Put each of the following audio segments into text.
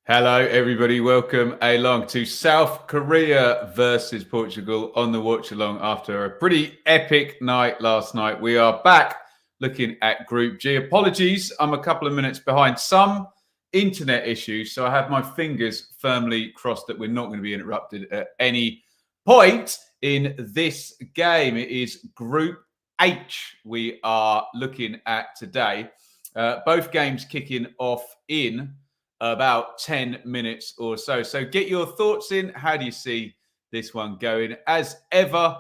Hello, everybody. Welcome along to South Korea versus Portugal on the watch along after a pretty epic night last night. We are back looking at Group G. Apologies, I'm a couple of minutes behind. Some internet issues, so I have my fingers firmly crossed that we're not going to be interrupted at any point in this game. It is Group H we are looking at today. Both games kicking off in about 10 minutes or so. So get your thoughts in. How do you see this one going? As ever,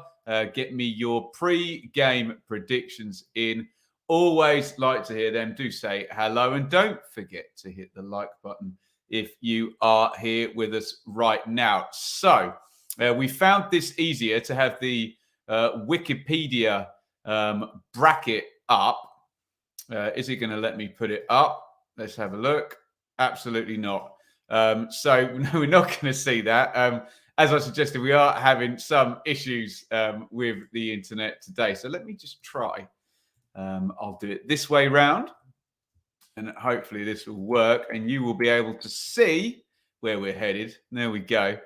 get me your pre-game predictions in. Always like to hear them. Do say hello and don't forget to hit the like button if you are here with us right now. So we found this easier to have the Wikipedia bracket up. Is it going to let me put it up? Let's have a look. Absolutely not. So no, we're not going to see that. As I suggested, we are having some issues with the internet today. So let me just try. I'll do it this way round, and hopefully this will work, and you will be able to see where we're headed. There we go.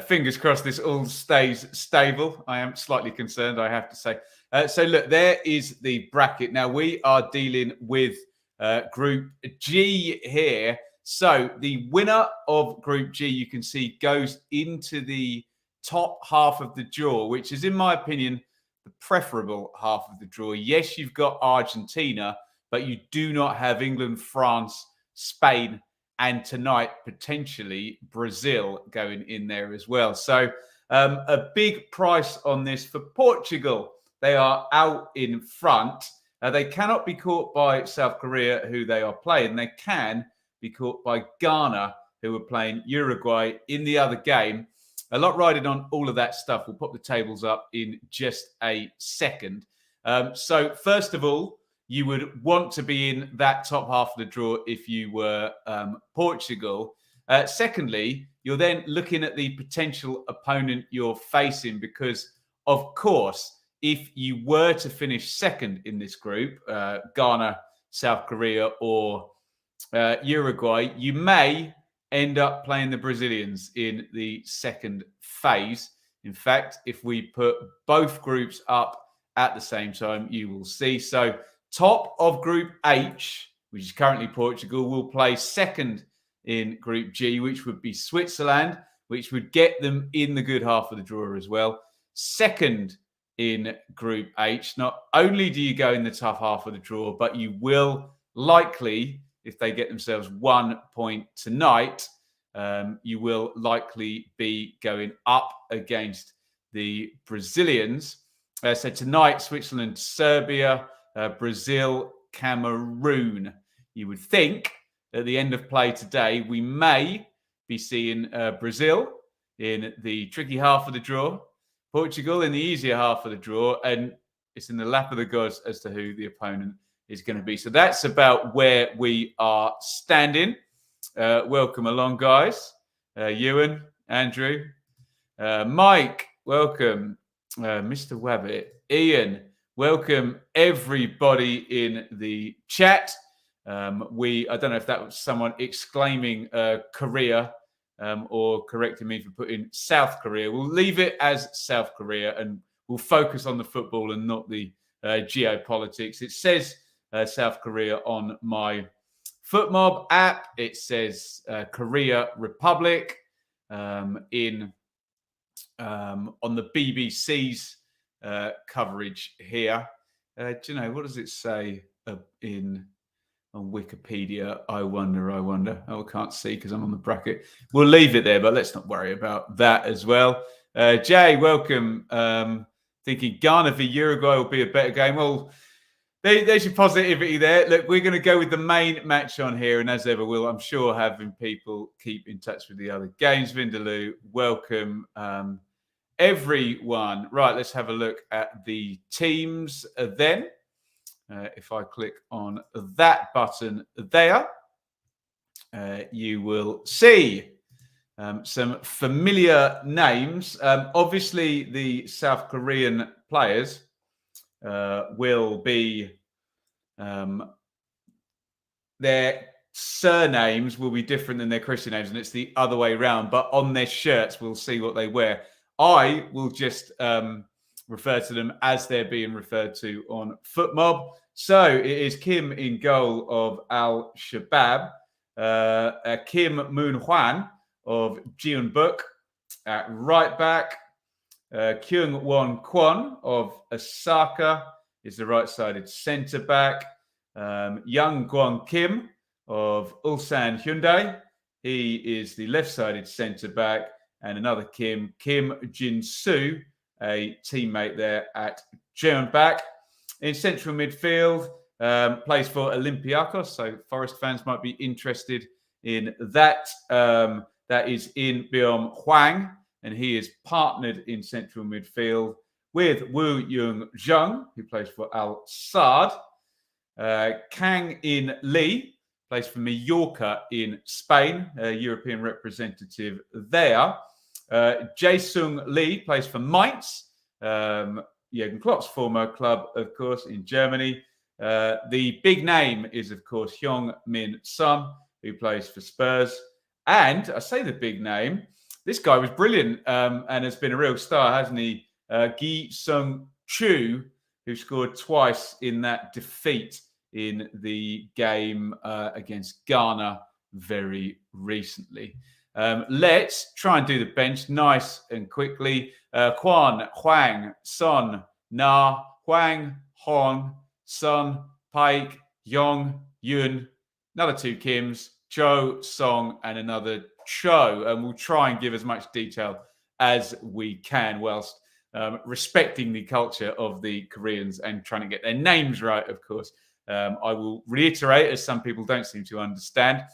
Fingers crossed this all stays stable. I am slightly concerned, I have to say. So look, there is the bracket. Now we are dealing with Group G here. So the winner of Group G, you can see, goes into the top half of the draw, which is, in my opinion, the preferable half of the draw. Yes, you've got Argentina, but you do not have England, France, Spain, and tonight, potentially, Brazil going in there as well. So a big price on this for Portugal. They are out in front. They cannot be caught by South Korea, who they are playing. They can be caught by Ghana, who are playing Uruguay in the other game. A lot riding on all of that stuff. We'll pop the tables up in just a second. So first of all, you would want to be in that top half of the draw if you were Portugal. Secondly, you're then looking at the potential opponent you're facing because, of course, if you were to finish second in this group, Ghana, South Korea, or Uruguay, you may end up playing the Brazilians in the second phase. In fact, if we put both groups up at the same time, you will see. So top of Group H, which is currently Portugal, will play second in Group G, which would be Switzerland, which would get them in the good half of the draw as well. Second in Group H, not only do you go in the tough half of the draw, but you will likely, if they get themselves 1 point tonight, you will likely be going up against the Brazilians. So tonight, Switzerland, Serbia, Brazil, Cameroon. You would think at the end of play today, we may be seeing Brazil in the tricky half of the draw, Portugal in the easier half of the draw, and it's in the lap of the gods as to who the opponent is going to be. So that's about where we are standing. Welcome along, guys. Ewan, Andrew, Mike, welcome. Mr. Wabbit, Ian, welcome everybody in the chat. I don't know if that was someone exclaiming Korea or correcting me for putting South Korea. We'll leave it as South Korea and we'll focus on the football and not the geopolitics. It says South Korea on my FootMob app. It says Korea Republic on the BBC's coverage here. Do you know, what does it say on Wikipedia? I wonder. Oh, I can't see because I'm on the bracket. We'll leave it there, but let's not worry about that as well. Jay, welcome. Thinking Ghana v Uruguay will be a better game. Well, there's your positivity there. Look, we're going to go with the main match on here, and as ever, I'm sure having people keep in touch with the other games. Vindaloo, welcome everyone. Right, let's have a look at the teams then. If I click on that button there, you will see some familiar names. Obviously, the South Korean players will be their surnames will be different than their Christian names, and it's the other way around. But on their shirts, we'll see what they wear. I will just refer to them as they're being referred to on FootMob. So it is Kim in goal of Al Shabab, Kim Moon Hwan of Jeonbuk at right back, Kyung Won Kwon of Osaka is the right-sided centre back, Young Kwon Kim of Ulsan Hyundai, he is the left-sided centre back, and another Kim Jin Soo, a teammate there at Jeonbuk. In central midfield, plays for Olympiacos, so Forest fans might be interested in that. That is In Byom Hwang, and he is partnered in central midfield with Woo Young Jung, who plays for Al Sadd. Kang In Lee plays for Mallorca in Spain, a European representative there. Jae-sung Lee plays for Mainz, Jurgen Klopp's former club, of course, in Germany. The big name is, of course, Heung-min Son, who plays for Spurs. And I say the big name, this guy was brilliant and has been a real star, hasn't he? Gi Sung-chu, who scored twice in that defeat in the game against Ghana very recently. Let's try and do the bench nice and quickly. Kwon, Hwang, Son, Na, Hwang, Hong, Son, Paik, Yong, Yun, another two Kims, Cho, Song, and another Cho. And we'll try and give as much detail as we can whilst respecting the culture of the Koreans and trying to get their names right, of course. I will reiterate, as some people don't seem to understand,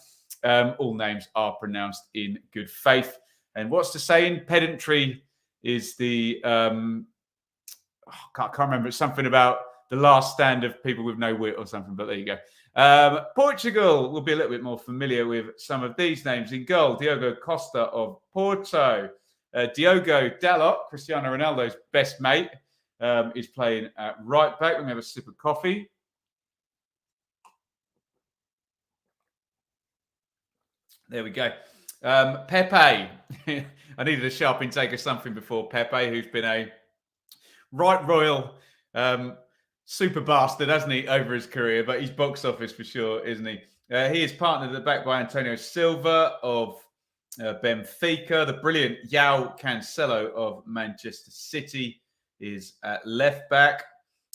all names are pronounced in good faith. And what's to say in pedantry is the, I can't remember, it's something about the last stand of people with no wit or something, but there you go. Portugal will be a little bit more familiar with some of these names. In goal, Diogo Costa of Porto. Diogo Dalot, Cristiano Ronaldo's best mate, is playing at right back. Let me have a sip of coffee. There we go. Pepe. I needed a sharp intake of something before Pepe, who's been a right royal super bastard, hasn't he, over his career? But he's box office for sure, isn't he? He is partnered at the back by Antonio Silva of Benfica. The brilliant João Cancelo of Manchester City is at left back.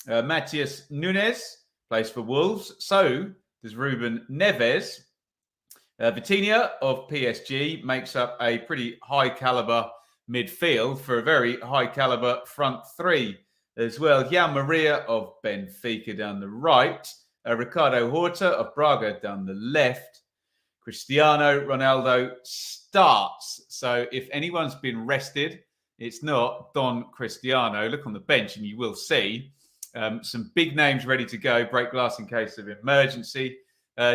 Matheus Nunes plays for Wolves. So does Ruben Neves. Vitinha of PSG makes up a pretty high caliber midfield for a very high caliber front three as well. Jan Maria of Benfica down the right. Ricardo Horta of Braga down the left. Cristiano Ronaldo starts. So if anyone's been rested, it's not Don Cristiano. Look on the bench and you will see some big names ready to go. Break glass in case of emergency.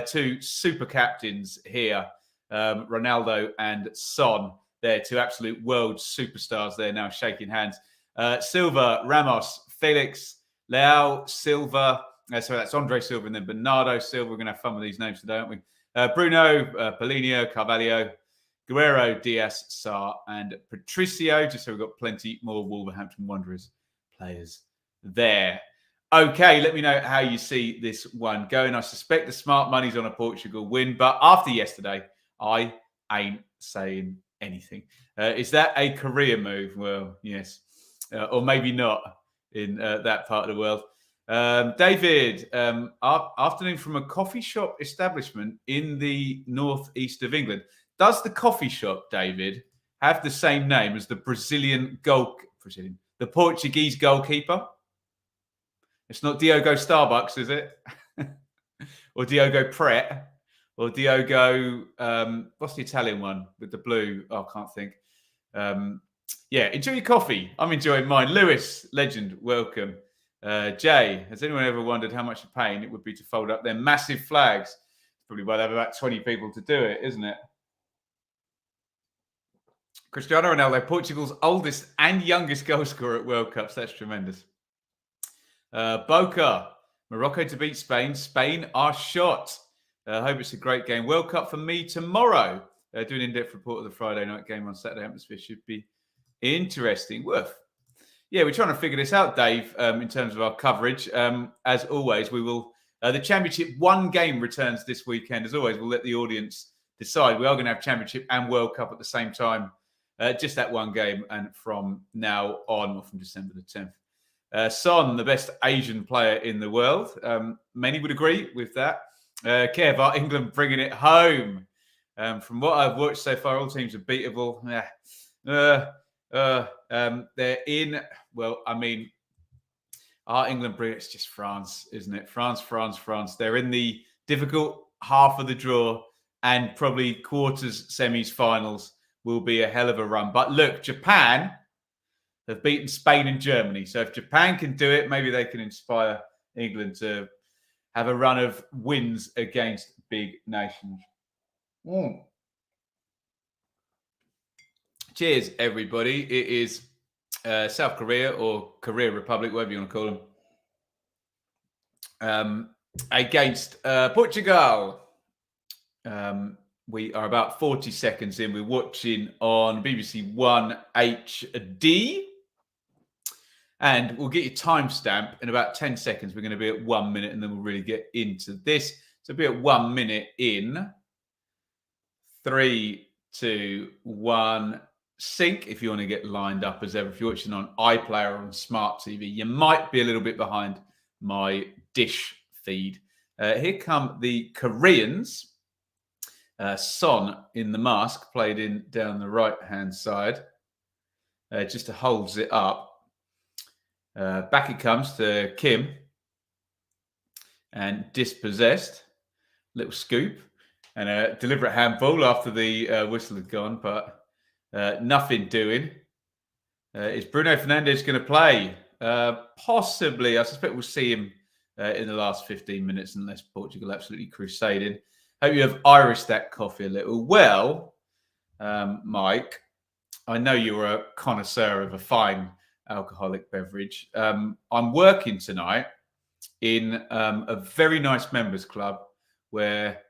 Two super captains here, Ronaldo and Son. They're two absolute world superstars. They're now shaking hands. Silva, Ramos, Felix, Leao, Silva. So that's Andre Silva and then Bernardo Silva. We're going to have fun with these names today, aren't we? Bruno, Paulinho, Carvalho, Guerrero, Diaz, Sarr, and Patricio. Just so we've got plenty more Wolverhampton Wanderers players there. Okay, let me know how you see this one going. I suspect the smart money's on a Portugal win, but after yesterday, I ain't saying anything. Is that a career move? Well, yes. Or maybe not in that part of the world. David, afternoon from a coffee shop establishment in the northeast of England. Does the coffee shop, David, have the same name as the the Portuguese goalkeeper? It's not Diogo Starbucks, is it? Or Diogo Pret? Or Diogo, what's the Italian one with the blue? Oh, I can't think. Yeah, enjoy your coffee. I'm enjoying mine. Lewis, legend, welcome. Jay, has anyone ever wondered how much a pain it would be to fold up their massive flags? Probably why they have about 20 people to do it, isn't it? Cristiano Ronaldo, Portugal's oldest and youngest goal scorer at World Cups. That's tremendous. Boca, Morocco to beat Spain. Spain are shot. I hope it's a great game. World Cup for me tomorrow. Doing an in-depth report of the Friday night game on Saturday. Atmosphere should be interesting. Yeah, we're trying to figure this out, Dave, in terms of our coverage. As always, we will. The Championship one game returns this weekend. As always, we'll let the audience decide. We are going to have Championship and World Cup at the same time. Just that one game, and from now on, or from December the 10th. Son, the best Asian player in the world. Many would agree with that. Kev, are England bringing it home? From what I've watched so far, all teams are beatable. They're in. Well, I mean, are England bringing it? It's just France, isn't it? France. They're in the difficult half of the draw, and probably quarters, semis, finals will be a hell of a run. But look, Japan have beaten Spain and Germany. So if Japan can do it, maybe they can inspire England to have a run of wins against big nations. Cheers, everybody. It is South Korea, or Korea Republic, whatever you want to call them, against Portugal. We are about 40 seconds in. We're watching on BBC One HD. And we'll get your timestamp in about 10 seconds. We're going to be at 1 minute, and then we'll really get into this. So be at 1 minute in 3, 2, 1. Sync if you want to get lined up as ever. If you're watching on iPlayer or on Smart TV, you might be a little bit behind my dish feed. Here come the Koreans. Son in the mask, played in down the right-hand side, just to holds it up. Back it comes to Kim, and dispossessed. Little scoop and a deliberate handball after the whistle had gone, but nothing doing. Is Bruno Fernandes going to play? Possibly. I suspect we'll see him in the last 15 minutes, unless Portugal absolutely crusaded. Hope you have Irish that coffee a little. Well, Mike, I know you're a connoisseur of a fine alcoholic beverage. I'm working tonight in a very nice members club where,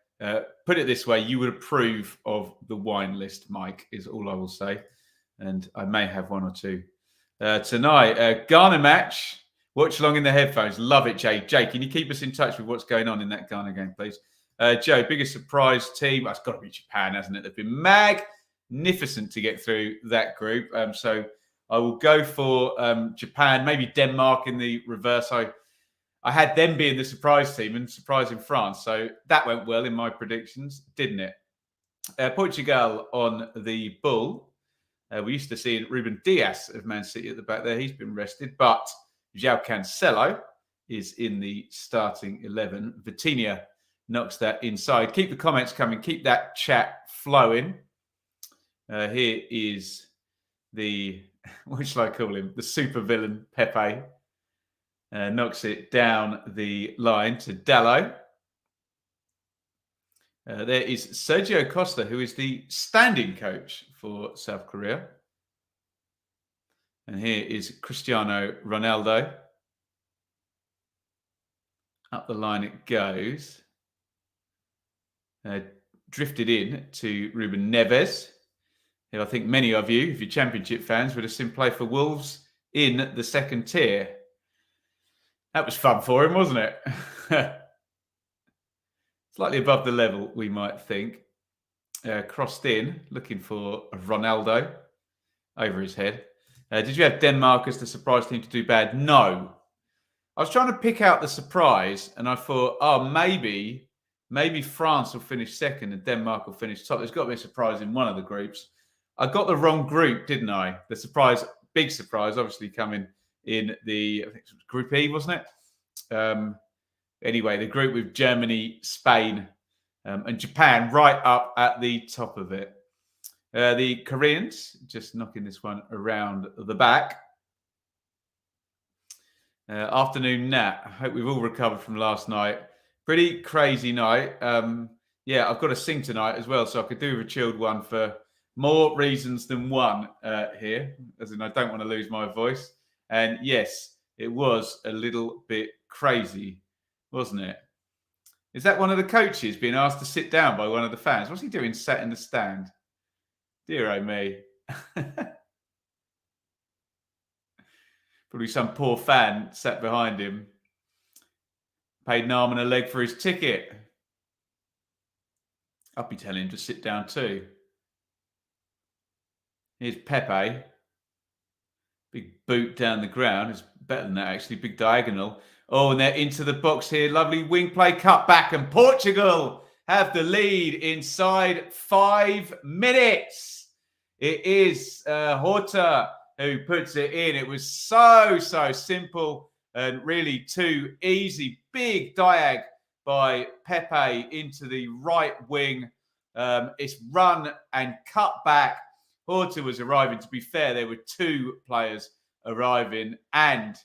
put it this way, you would approve of the wine list, Mike, is all I will say. And I may have one or two tonight. Ghana match. Watch along in the headphones. Love it, Jay. Jay, can you keep us in touch with what's going on in that Ghana game, please? Joe, biggest surprise team. That's got to be Japan, hasn't it? They've been magnificent to get through that group. So I will go for Japan, maybe Denmark in the reverse. I had them being the surprise team and surprising France. So that went well in my predictions, didn't it? Portugal on the bull. We used to see Ruben Dias of Man City at the back there. He's been rested. But João Cancelo is in the starting 11. Vitinha knocks that inside. Keep the comments coming. Keep that chat flowing. Here is the, what shall I call him? The super villain, Pepe. Knocks it down the line to Dalot. There is Sergio Costa, who is the standing coach for South Korea. And here is Cristiano Ronaldo. Up the line it goes. Drifted in to Ruben Neves, who I think many of you, if you're Championship fans, would have seen play for Wolves in the second tier. That was fun for him, wasn't it? Slightly above the level, we might think. Crossed in, looking for Ronaldo over his head. Did you have Denmark as the surprise team to do bad? No. I was trying to pick out the surprise, and I thought, oh, maybe France will finish second and Denmark will finish top. There's got to be a surprise in one of the groups. I got the wrong group, didn't I? The surprise, big surprise, obviously coming in the, I think it was Group E, wasn't it? Anyway, the group with Germany, Spain, and Japan right up at the top of it. The Koreans just knocking this one around the back. Afternoon nap. I hope we've all recovered from last night. Pretty crazy night. Yeah, I've got to sing tonight as well, so I could do with a chilled one for more reasons than one here, as in I don't want to lose my voice. And yes, it was a little bit crazy, wasn't it? Is that one of the coaches being asked to sit down by one of the fans? What's he doing sat in the stand? Dear oh me. Probably some poor fan sat behind him, paid an arm and a leg for his ticket. I'd be telling him to sit down too. Here's Pepe. Big boot down the ground. It's better than that, actually. Big diagonal. Oh, and they're into the box here. Lovely wing play, cut back, and Portugal have the lead inside 5 minutes. It is Horta who puts it in. It was so simple and really too easy. Big diag by Pepe into the right wing. It's run and cut back. Horta was arriving. To be fair, there were 2 players arriving, and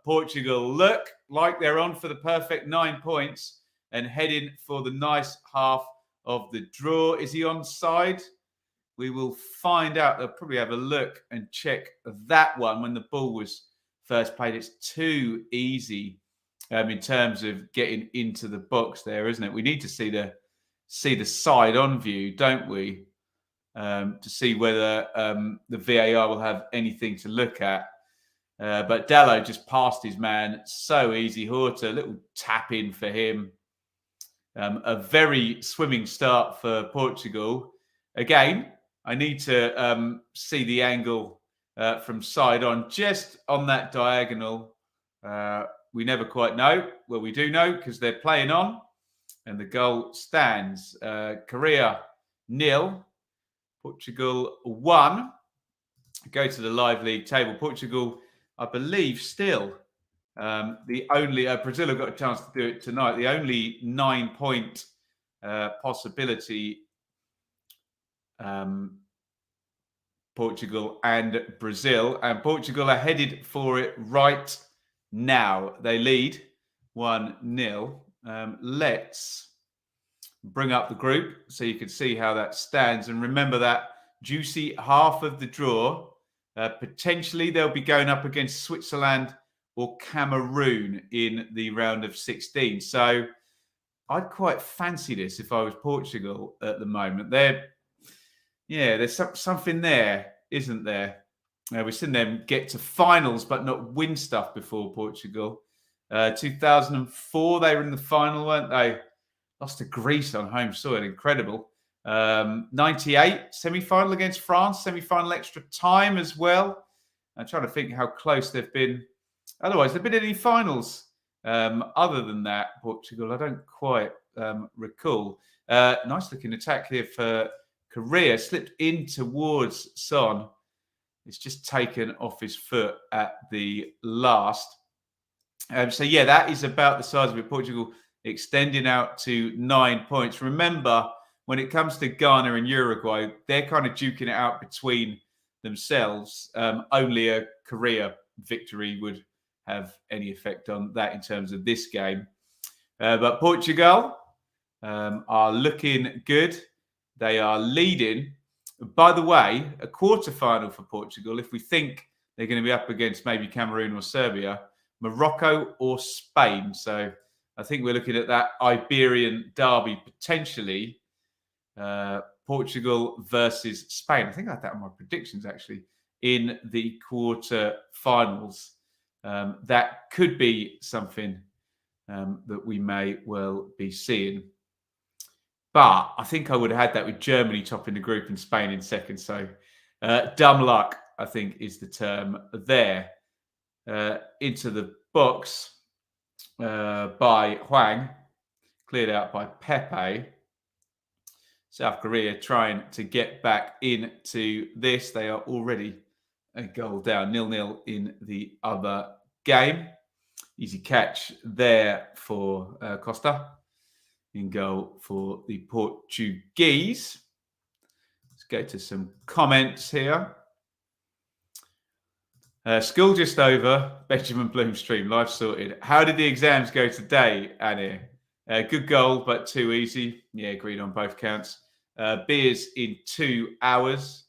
Portugal look like they're on for the perfect 9 points and heading for the nice half of the draw. Is he onside? We will find out. They'll probably have a look and check that one when the ball was first played. It's too easy in terms of getting into the box there, isn't it? We need to see the side on view, don't we? To see whether the VAR will have anything to look at. But Dallo just passed his man. So easy. Horta, a little tap in for him. A very swimming start for Portugal. Again, I need to see the angle from side on. Just on that diagonal. We never quite know. Well, we do know because they're playing on. And the goal stands. Korea 0. Portugal 1. Go to the live league table. Portugal, I believe, still the only Brazil have got a chance to do it tonight. The only 9-point possibility. Portugal and Brazil, and Portugal are headed for it right now. They lead 1-0. Let's bring up the group so you can see how that stands. And remember that juicy half of the draw. Potentially they'll be going up against Switzerland or Cameroon in the round of 16. So I'd quite fancy this if I was Portugal at the moment. There's something there, isn't there? We've seen them get to finals but not win stuff before, Portugal. 2004, they were in the final, weren't they? Lost to Greece on home soil, incredible. 98, semi-final against France, semi-final extra time as well. I'm trying to think how close they've been. Otherwise, they've been in any finals other than that, Portugal. I don't quite recall. Nice looking attack here for Korea. Slipped in towards Son. It's just taken off his foot at the last. That is about the size of it. Portugal extending out to 9 points. Remember, when it comes to Ghana and Uruguay, they're kind of duking it out between themselves. Only a Korea victory would have any effect on that in terms of this game. But Portugal are looking good. They are leading. By the way, a quarter-final for Portugal, if we think they're going to be up against maybe Cameroon or Serbia, Morocco or Spain. So I think we're looking at that Iberian derby potentially. Portugal versus Spain. I think I had that on my predictions actually in the quarter-finals. That could be something that we may well be seeing. But I think I would have had that with Germany topping the group and Spain in second. So dumb luck, I think, is the term there. Into the box by Hwang. Cleared out by Pepe. South Korea trying to get back into this. They are already a goal down, 0-0 in the other game. Easy catch there for Costa. In goal for the Portuguese. Let's go to some comments here. School just over. Benjamin Bloomstream, life sorted. How did the exams go today, Annie? Good goal, but too easy. Yeah, agreed on both counts. Beers in 2 hours.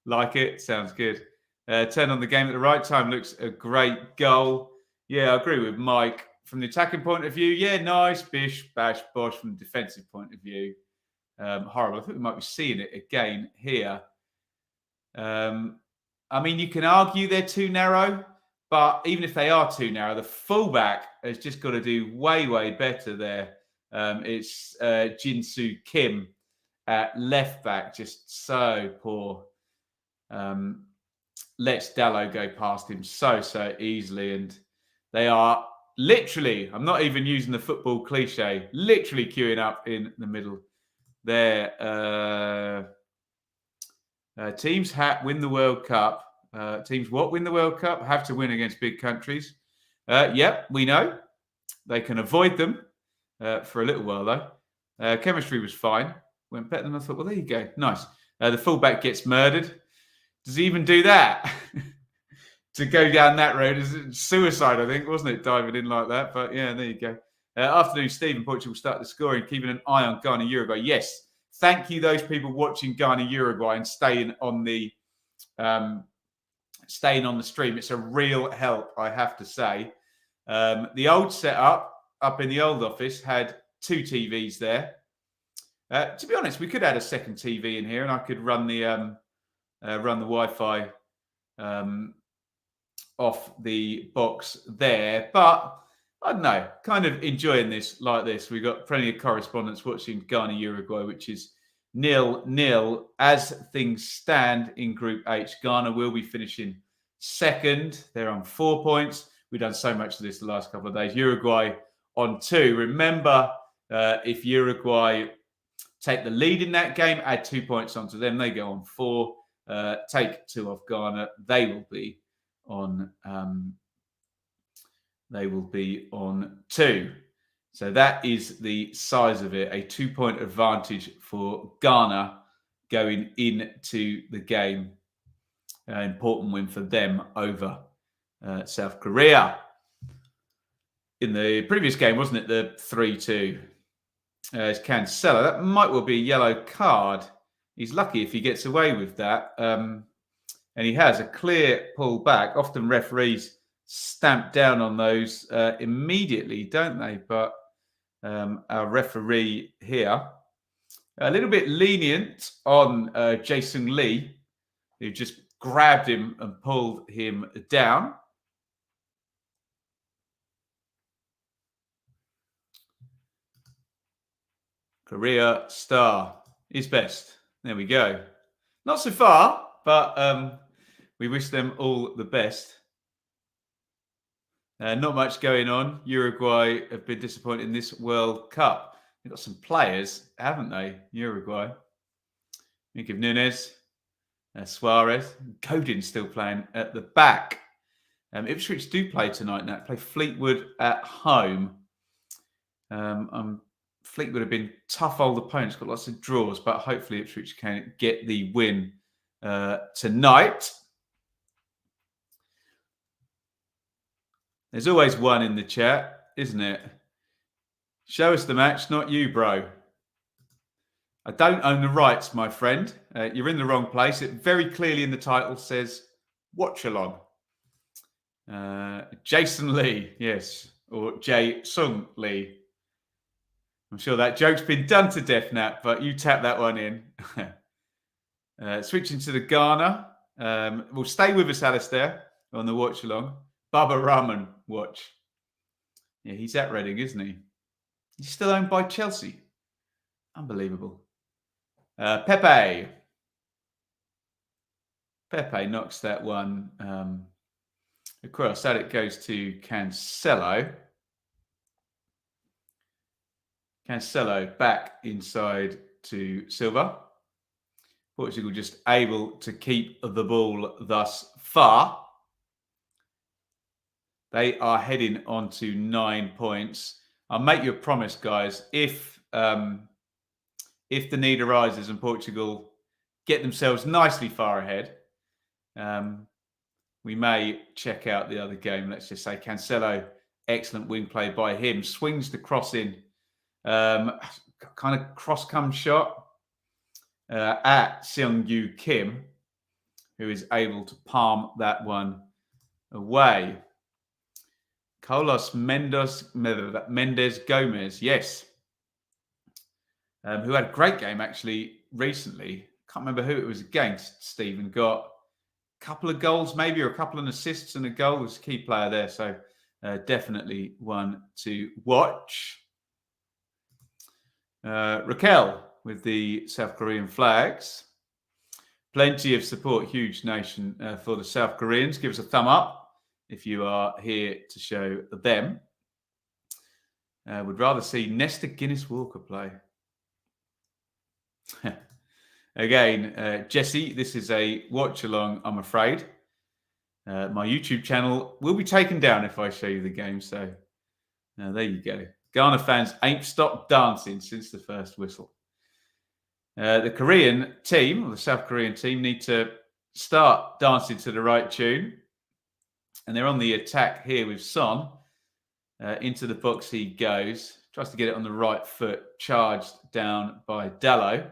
Like it. Sounds good. Turn on the game at the right time. Looks a great goal. Yeah, I agree with Mike. from the attacking point of view, yeah, nice, bish, bash, bosh. From the defensive point of view, horrible. I think we might be seeing it again here. I mean, you can argue they're too narrow, but even if they are too narrow, the fullback has just got to do way, way better there. It's Jin-Soo Kim at left back, just so poor. Lets Dalot go past him so easily, and they are literally, I'm not even using the football cliche, literally queuing up in the middle there. Teams win the World Cup. Teams what win the World Cup? Have to win against big countries. Yep, we know. They can avoid them for a little while, though. Chemistry was fine. Went better than I thought. Well, there you go. Nice. The fullback gets murdered. Does he even do that? To go down that road is suicide, I think, wasn't it? Diving in like that. But yeah, there you go. Afternoon, Stephen. Portugal start the scoring, keeping an eye on Ghana, Uruguay. Yes. Thank you, those people watching Ghana, Uruguay, and staying on the stream. It's a real help, I have to say. The old setup up in the old office had 2 TVs there. To be honest, we could add a second TV in here, and I could run the Wi-Fi off the box there. But I don't know, kind of enjoying this like this. We've got plenty of correspondents watching Ghana, Uruguay, which is 0-0 as things stand in Group H. Ghana will be finishing second. They're on 4 points. We've done so much of this the last couple of days. Uruguay on 2. Remember, if Uruguay take the lead in that game, add 2 points onto them, they go on 4. Take 2 off Ghana, they will be on 2. So that is the size of it. A 2-point advantage for Ghana going into the game. Important win for them over South Korea. In the previous game, wasn't it, the 3-2? It's Cancelo. That might well be a yellow card. He's lucky if he gets away with that. And he has a clear pull back. Often referees stamp down on those immediately, don't they? But our referee here, a little bit lenient on Jason Lee, who just grabbed him and pulled him down. Korea star is best. There we go. Not so far, but we wish them all the best. Not much going on. Uruguay have been disappointed in this World Cup. They've got some players, haven't they? Uruguay. Think of Nunes, Suarez. Godin's still playing at the back. Ipswich do play tonight now. Play Fleetwood at home. Fleetwood have been tough old opponents, got lots of draws, but hopefully Ipswich can get the win tonight. There's always one in the chat, isn't it? Show us the match, not you, bro. I don't own the rights, my friend. You're in the wrong place. It very clearly in the title says watch along. Jason Lee, yes, or Jae Sung Lee. I'm sure that joke's been done to death, Nat, but you tap that one in. Switching to the Ghana. We'll stay with us, Alistair, on the watch along. Baba Rahman watch. Yeah, he's at Reading, isn't he? He's still owned by Chelsea. Unbelievable. Pepe. Pepe knocks that one across. That it goes to Cancelo. Cancelo back inside to Silva. Portugal just able to keep the ball thus far. They are heading on to 9 points. I'll make you a promise, guys. If the need arises and Portugal get themselves nicely far ahead, we may check out the other game. Let's just say Cancelo, excellent wing play by him. Swings the cross in. Kind of cross-come shot at Seung-Yu Kim, who is able to palm that one away. Carlos Mendes Gomez, yes. Who had a great game actually recently. Can't remember who it was against, Stephen. Got a couple of goals maybe, or a couple of assists and a goal. Was a key player there. So definitely one to watch. Raquel with the South Korean flags. Plenty of support, huge nation for the South Koreans. Give us a thumb up if you are here to show them. Would rather see Nesta Guinness-Walker play. Again, Jesse, this is a watch-along, I'm afraid. My YouTube channel will be taken down if I show you the game. So there you go. Ghana fans ain't stopped dancing since the first whistle. The Korean team, or the South Korean team, need to start dancing to the right tune. And they're on the attack here with Son. Into the box he goes. Tries to get it on the right foot. Charged down by Dallo.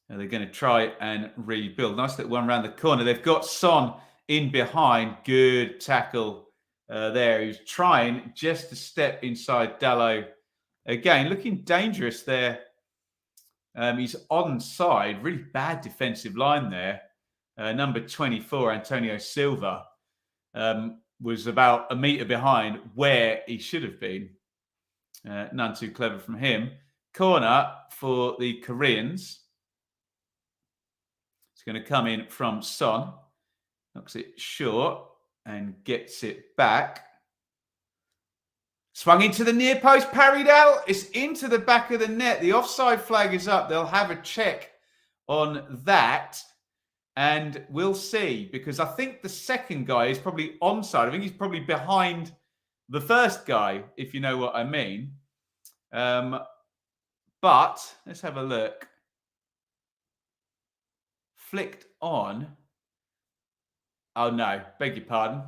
They're going to try and rebuild. Nice little one around the corner. They've got Son in behind. Good tackle there. He's trying just to step inside Dallo. Again, looking dangerous there. He's onside. Really bad defensive line there. Number 24, Antonio Silva, was about a metre behind where he should have been. None too clever from him. Corner for the Koreans. It's going to come in from Son. Knocks it short and gets it back. Swung into the near post, parried out. It's into the back of the net. The offside flag is up. They'll have a check on that. And we'll see, because I think the second guy is probably onside. I think he's probably behind the first guy, if you know what I mean. But let's have a look. Flicked on. Oh, no. Beg your pardon.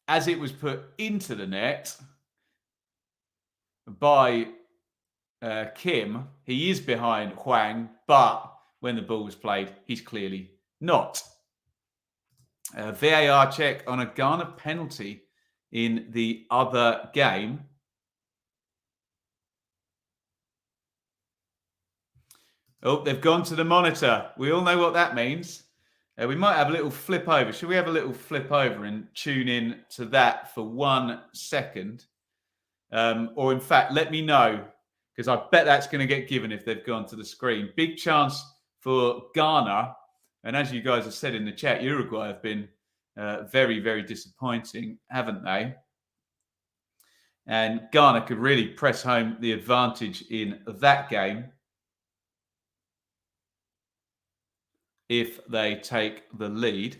As it was put into the net by Kim, he is behind Huang, but when the ball was played, he's clearly not. VAR check on a Ghana penalty in the other game. Oh, they've gone to the monitor. We all know what that means. We might have a little flip over. Should we have a little flip over and tune in to that for 1 second? Or in fact, let me know, because I bet that's going to get given if they've gone to the screen. Big chance for Ghana. And as you guys have said in the chat, Uruguay have been very, very disappointing, haven't they? And Ghana could really press home the advantage in that game if they take the lead.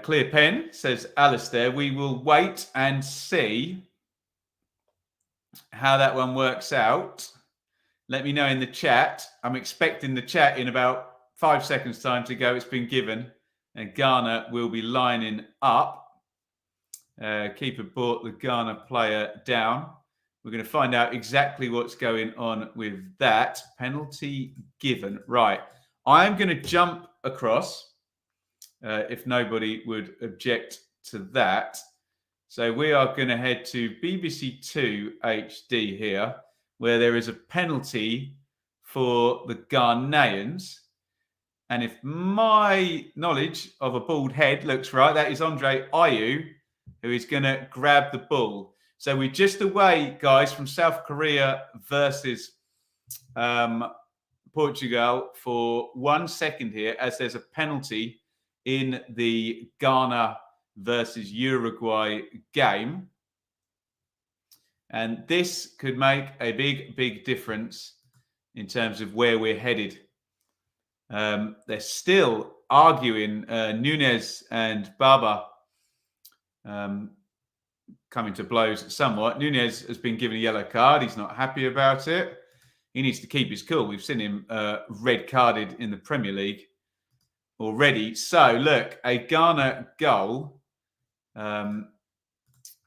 Clear pen, says Alistair. We will wait and see how that one works out. Let me know in the chat. I'm expecting the chat in about 5 seconds time to go. It's been given. And Ghana will be lining up. Keeper brought the Ghana player down. We're going to find out exactly what's going on with that. Penalty given. Right. I'm going to jump across if nobody would object to that. So we are going to head to BBC 2 HD here, where there is a penalty for the Ghanaians. And if my knowledge of a bald head looks right, that is Andre Ayew, who is going to grab the ball. So we're just away, guys, from South Korea versus Portugal for 1 second here, as there's a penalty in the Ghana versus Uruguay game. And this could make a big, big difference in terms of where we're headed. They're still arguing, Nunez and Baba coming to blows somewhat. Nunez has been given a yellow card. He's not happy about it. He needs to keep his cool. We've seen him red carded in the Premier League already. So, look, a Ghana goal.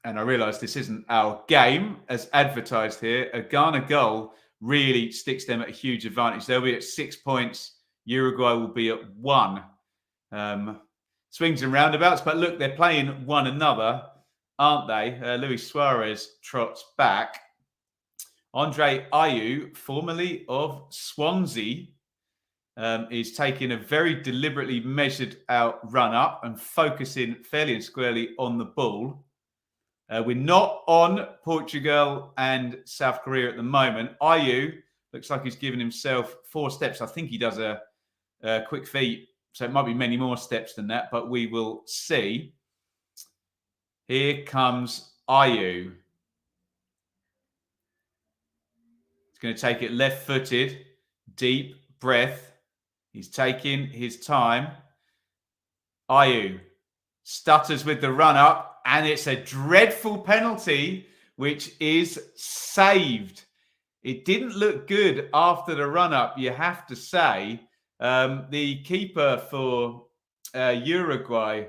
And I realise this isn't our game as advertised here. A Ghana goal really sticks them at a huge advantage. They'll be at 6 points. Uruguay will be at 1. Swings and roundabouts, but look, they're playing one another, aren't they? Luis Suarez trots back. Andre Ayew, formerly of Swansea, is taking a very deliberately measured out run up and focusing fairly and squarely on the ball. We're not on Portugal and South Korea at the moment. Ayew looks like he's given himself 4 steps. I think he does a quick feet, so it might be many more steps than that, but we will see. Here comes Ayew. He's going to take it left-footed, deep breath. He's taking his time. Ayew stutters with the run-up, and it's a dreadful penalty, which is saved. It didn't look good after the run-up, you have to say. The keeper for Uruguay,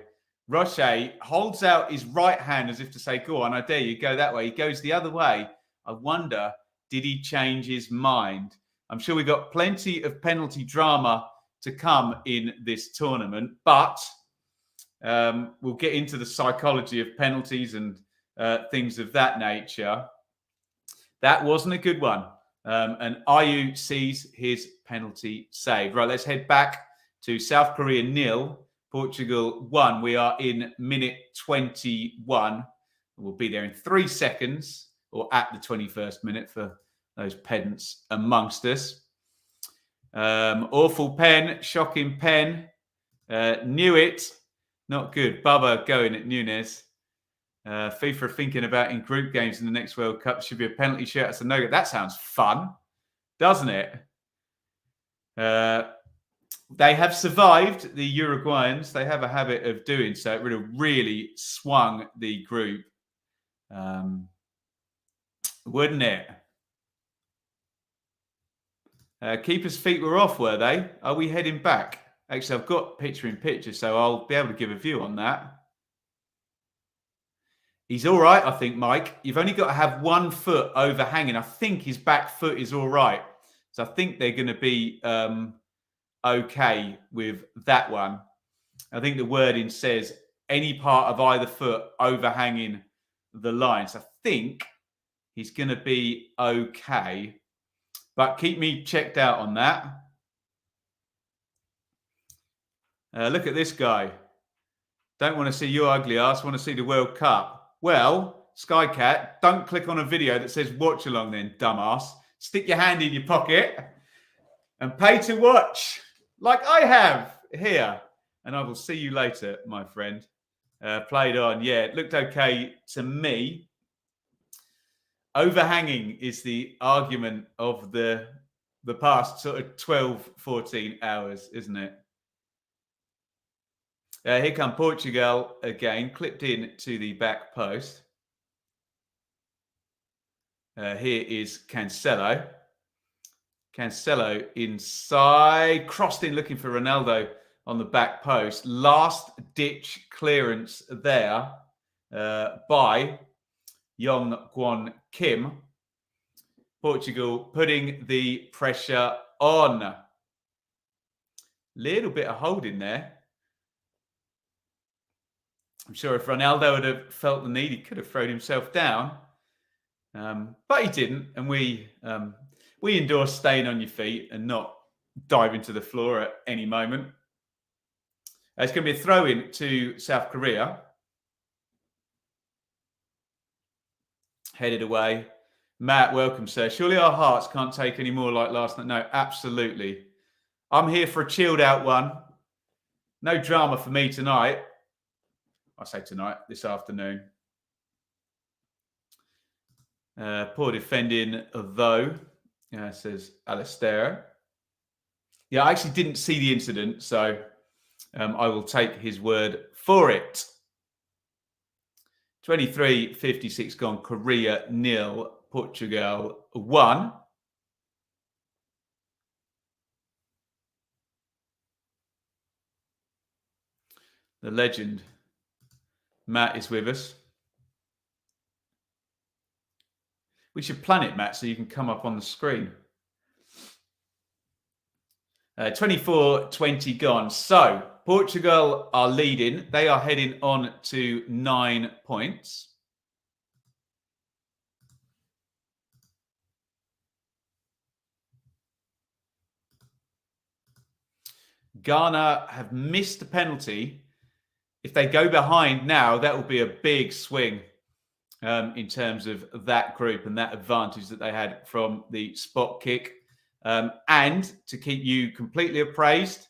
Roche, holds out his right hand as if to say, go on, I dare you, go that way. He goes the other way. I wonder, did he change his mind? I'm sure we've got plenty of penalty drama to come in this tournament, but we'll get into the psychology of penalties and things of that nature. That wasn't a good one. And Ayew sees his penalty saved. Right, let's head back to South Korea 0, Portugal 1. We are in minute 21. We'll be there in 3 seconds, or at the 21st minute for those pedants amongst us. Awful pen, shocking pen. Knew it. Not good. Bubba going at Nunes. FIFA thinking about in group games in the next World Cup should be a penalty shoot. That's a no-go. That sounds fun, doesn't it? They have survived, the Uruguayans. They have a habit of doing so. It would have really swung the group, wouldn't it? Keeper's feet were off, were they? Are we heading back? Actually, I've got picture in picture, so I'll be able to give a view on that. He's all right, I think, Mike. You've only got to have 1 foot overhanging. I think his back foot is all right. So I think they're going to be okay with that one. I think the wording says any part of either foot overhanging the line. So I think he's going to be okay. But keep me checked out on that. Look at this guy. Don't want to see your ugly ass. Want to see the World Cup. Well, Skycat, don't click on a video that says watch along then, dumbass. Stick your hand in your pocket and pay to watch, like I have here. And I will see you later, my friend. Played on. Yeah, it looked okay to me. Overhanging is the argument of the past sort of 12, 14 hours, isn't it? Here come Portugal again, clipped in to the back post. Here is Cancelo. Cancelo inside, crossed in looking for Ronaldo on the back post. Last ditch clearance there by Heung-min Kim. Portugal putting the pressure on. Little bit of holding there. I'm sure if Ronaldo would have felt the need, he could have thrown himself down. But he didn't. And we endorse staying on your feet and not diving to the floor at any moment. It's going to be a throw-in to South Korea. Headed away. Matt, welcome, sir. Surely our hearts can't take any more like last night. No, absolutely. I'm here for a chilled out one. No drama for me tonight. I say tonight, this afternoon. Poor defending, though, says Alistair. Yeah, I actually didn't see the incident, so I will take his word for it. 23:56 gone. Korea 0, Portugal 1. The legend Matt is with us. We should plan it, Matt, so you can come up on the screen. 24-20 gone. So Portugal are leading. They are heading on to 9 points. Ghana have missed a penalty. If they go behind now, that will be a big swing in terms of that group and that advantage that they had from the spot kick. And to keep you completely appraised,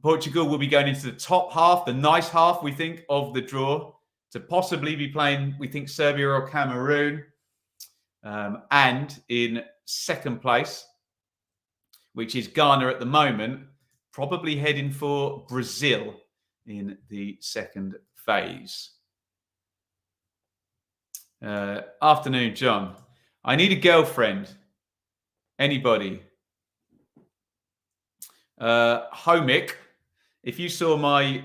Portugal will be going into the top half, the nice half, we think, of the draw, to possibly be playing, we think, Serbia or Cameroon. And in second place, which is Ghana at the moment, probably heading for Brazil in the second phase. Afternoon, John. I need a girlfriend. Anybody? Homik, if you saw my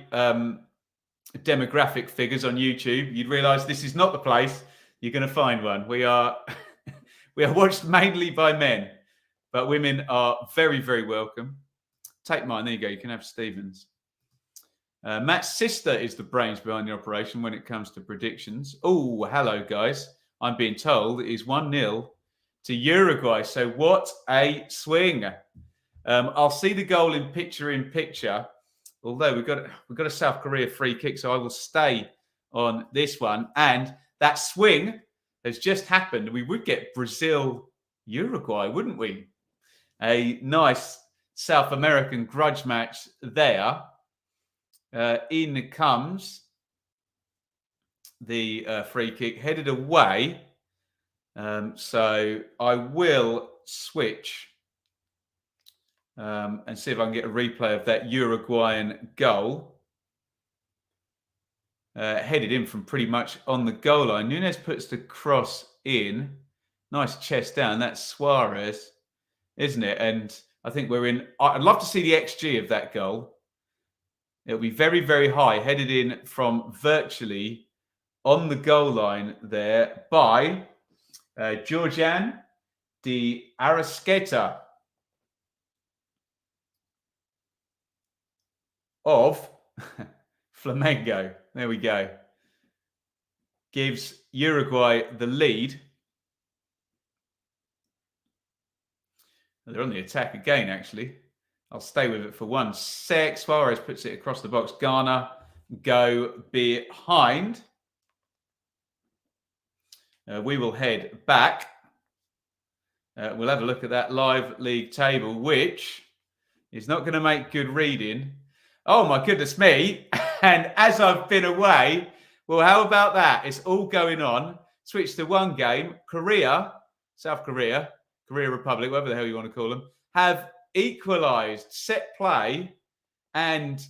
demographic figures on YouTube, you'd realize this is not the place you're going to find one. We are watched mainly by men, but women are very, very welcome. Take mine. There you go. You can have Stevens. Matt's sister is the brains behind the operation when it comes to predictions. Oh, hello, guys. I'm being told it is 1-0 to Uruguay. So what a swing. I'll see the goal in picture. Although we've got a South Korea free kick, so I will stay on this one. And that swing has just happened. We would get Brazil-Uruguay, wouldn't we? A nice South American grudge match there. In comes the free kick, headed away. So I will switch and see if I can get a replay of that Uruguayan goal. Headed in from pretty much on the goal line. Nunes puts the cross in. Nice chest down. That's Suarez, isn't it? And I think we're in. I'd love to see the XG of that goal. It'll be very, very high, headed in from virtually on the goal line there by Georgian de Arrasqueta of Flamengo. There we go. Gives Uruguay the lead. They're on the attack again, actually. I'll stay with it for 1 sec. Suarez puts it across the box. Ghana go behind. We will head back. We'll have a look at that live league table, which is not going to make good reading. Oh, my goodness me. And as I've been away, well, how about that? It's all going on. Switch to one game. Korea, South Korea, Korea Republic, whatever the hell you want to call them, have equalised set play, and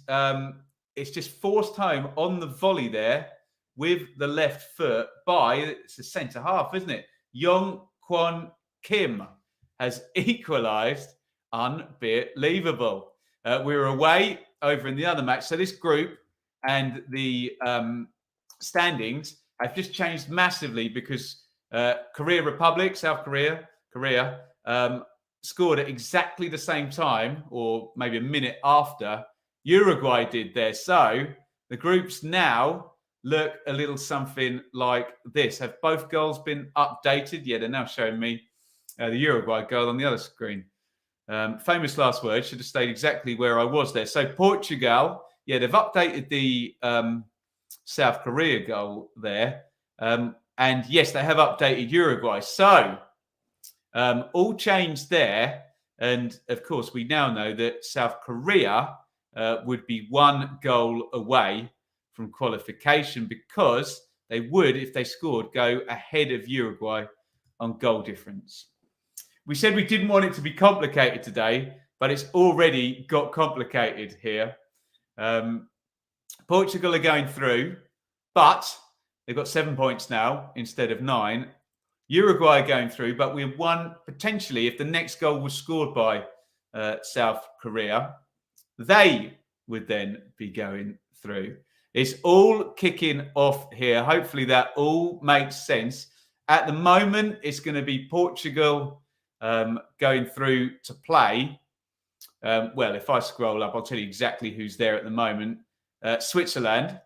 it's just forced home on the volley there with the left foot by, it's a centre half, isn't it? Yong Kwon Kim has equalised. Unbelievable. We were away over in the other match. So this group and the standings have just changed massively because Korea Republic, South Korea, scored at exactly the same time, or maybe a minute after Uruguay did there. So the groups now look a little something like this. Have both goals been updated? Yeah, they're now showing me the Uruguay goal on the other screen. Famous last words, should have stayed exactly where I was there. So Portugal, yeah, they've updated the South Korea goal there. And yes, they have updated Uruguay. So all changed there. And of course, we now know that South Korea would be 1 goal away from qualification, because they would, if they scored, go ahead of Uruguay on goal difference. We said we didn't want it to be complicated today, but it's already got complicated here. Portugal are going through, but they've got 7 points now instead of 9. Uruguay are going through, but we're 1 potentially, if the next goal was scored by South Korea, they would then be going through. It's all kicking off here. Hopefully that all makes sense. At the moment, it's going to be Portugal going through to play. Well, if I scroll up, I'll tell you exactly who's there at the moment. Switzerland.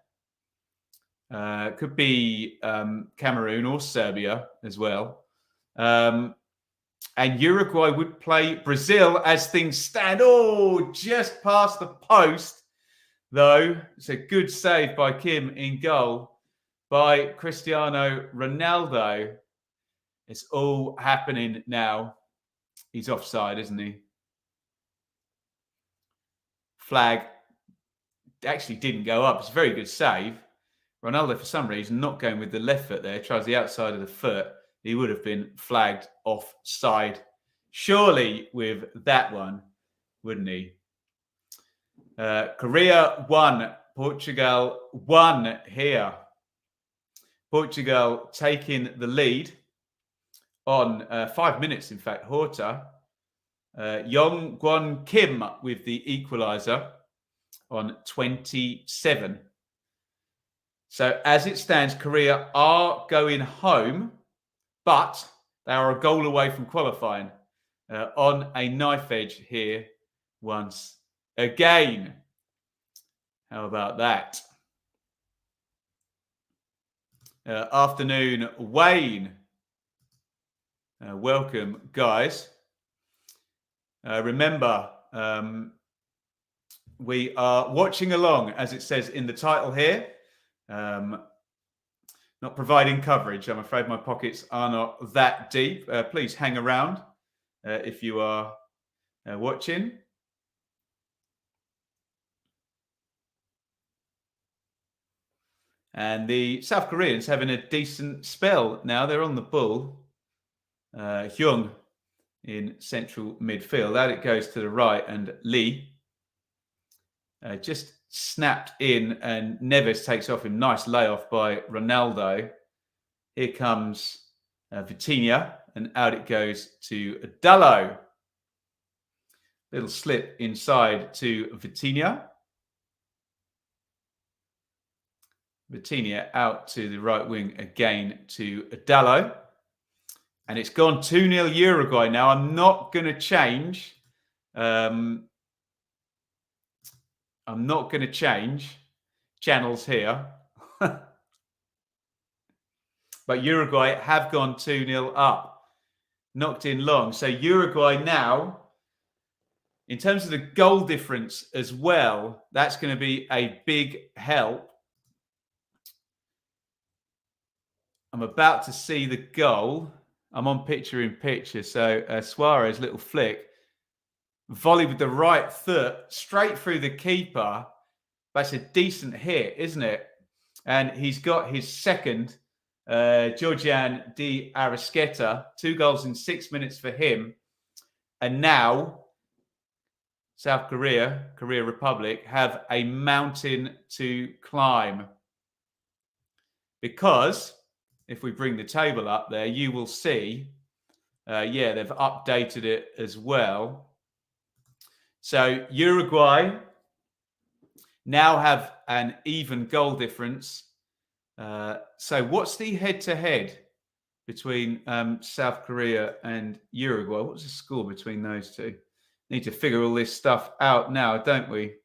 Could be Cameroon or Serbia as well. And Uruguay would play Brazil as things stand. Oh, just past the post, though. It's a good save by Kim in goal by Cristiano Ronaldo. It's all happening now. He's offside, isn't he? Flag actually didn't go up. It's a very good save. Ronaldo, for some reason, not going with the left foot there, tries the outside of the foot. He would have been flagged offside, surely, with that one, wouldn't he? Korea 1, Portugal 1 here. Portugal taking the lead on 5 minutes, in fact. Horta. Yong-Gwon Kim with the equaliser on 27. So as it stands, Korea are going home, but they are a goal away from qualifying on a knife edge here once again. How about that? Afternoon, Wayne. Welcome, guys. Remember, we are watching along, as it says in the title here. Not providing coverage. I'm afraid my pockets are not that deep. Please hang around if you are watching. And the South Koreans having a decent spell now. They're on the ball. Hyung in central midfield. Out it goes to the right, and Lee just snapped in, and Neves takes off him. Nice layoff by Ronaldo. Here comes Vitinha, and out it goes to Dalot. Little slip inside to Vitinha. Vitinha out to the right wing again to Dalot. And it's gone 2-0 Uruguay now. I'm not going to change. I'm not going to change channels here. But Uruguay have gone 2-0 up. Knocked in long. So Uruguay now, in terms of the goal difference as well, that's going to be a big help. I'm about to see the goal. I'm on picture in picture. So Suarez, little flick. Volley with the right foot, straight through the keeper. That's a decent hit, isn't it? And he's got his second, Georgian de Arrasqueta. 2 goals in 6 minutes for him. And now, South Korea, Korea Republic, have a mountain to climb. Because, if we bring the table up there, you will see, yeah, they've updated it as well. So Uruguay now have an even goal difference. So what's the head-to-head between South Korea and Uruguay? What's the score between those two? Need to figure all this stuff out now, don't we?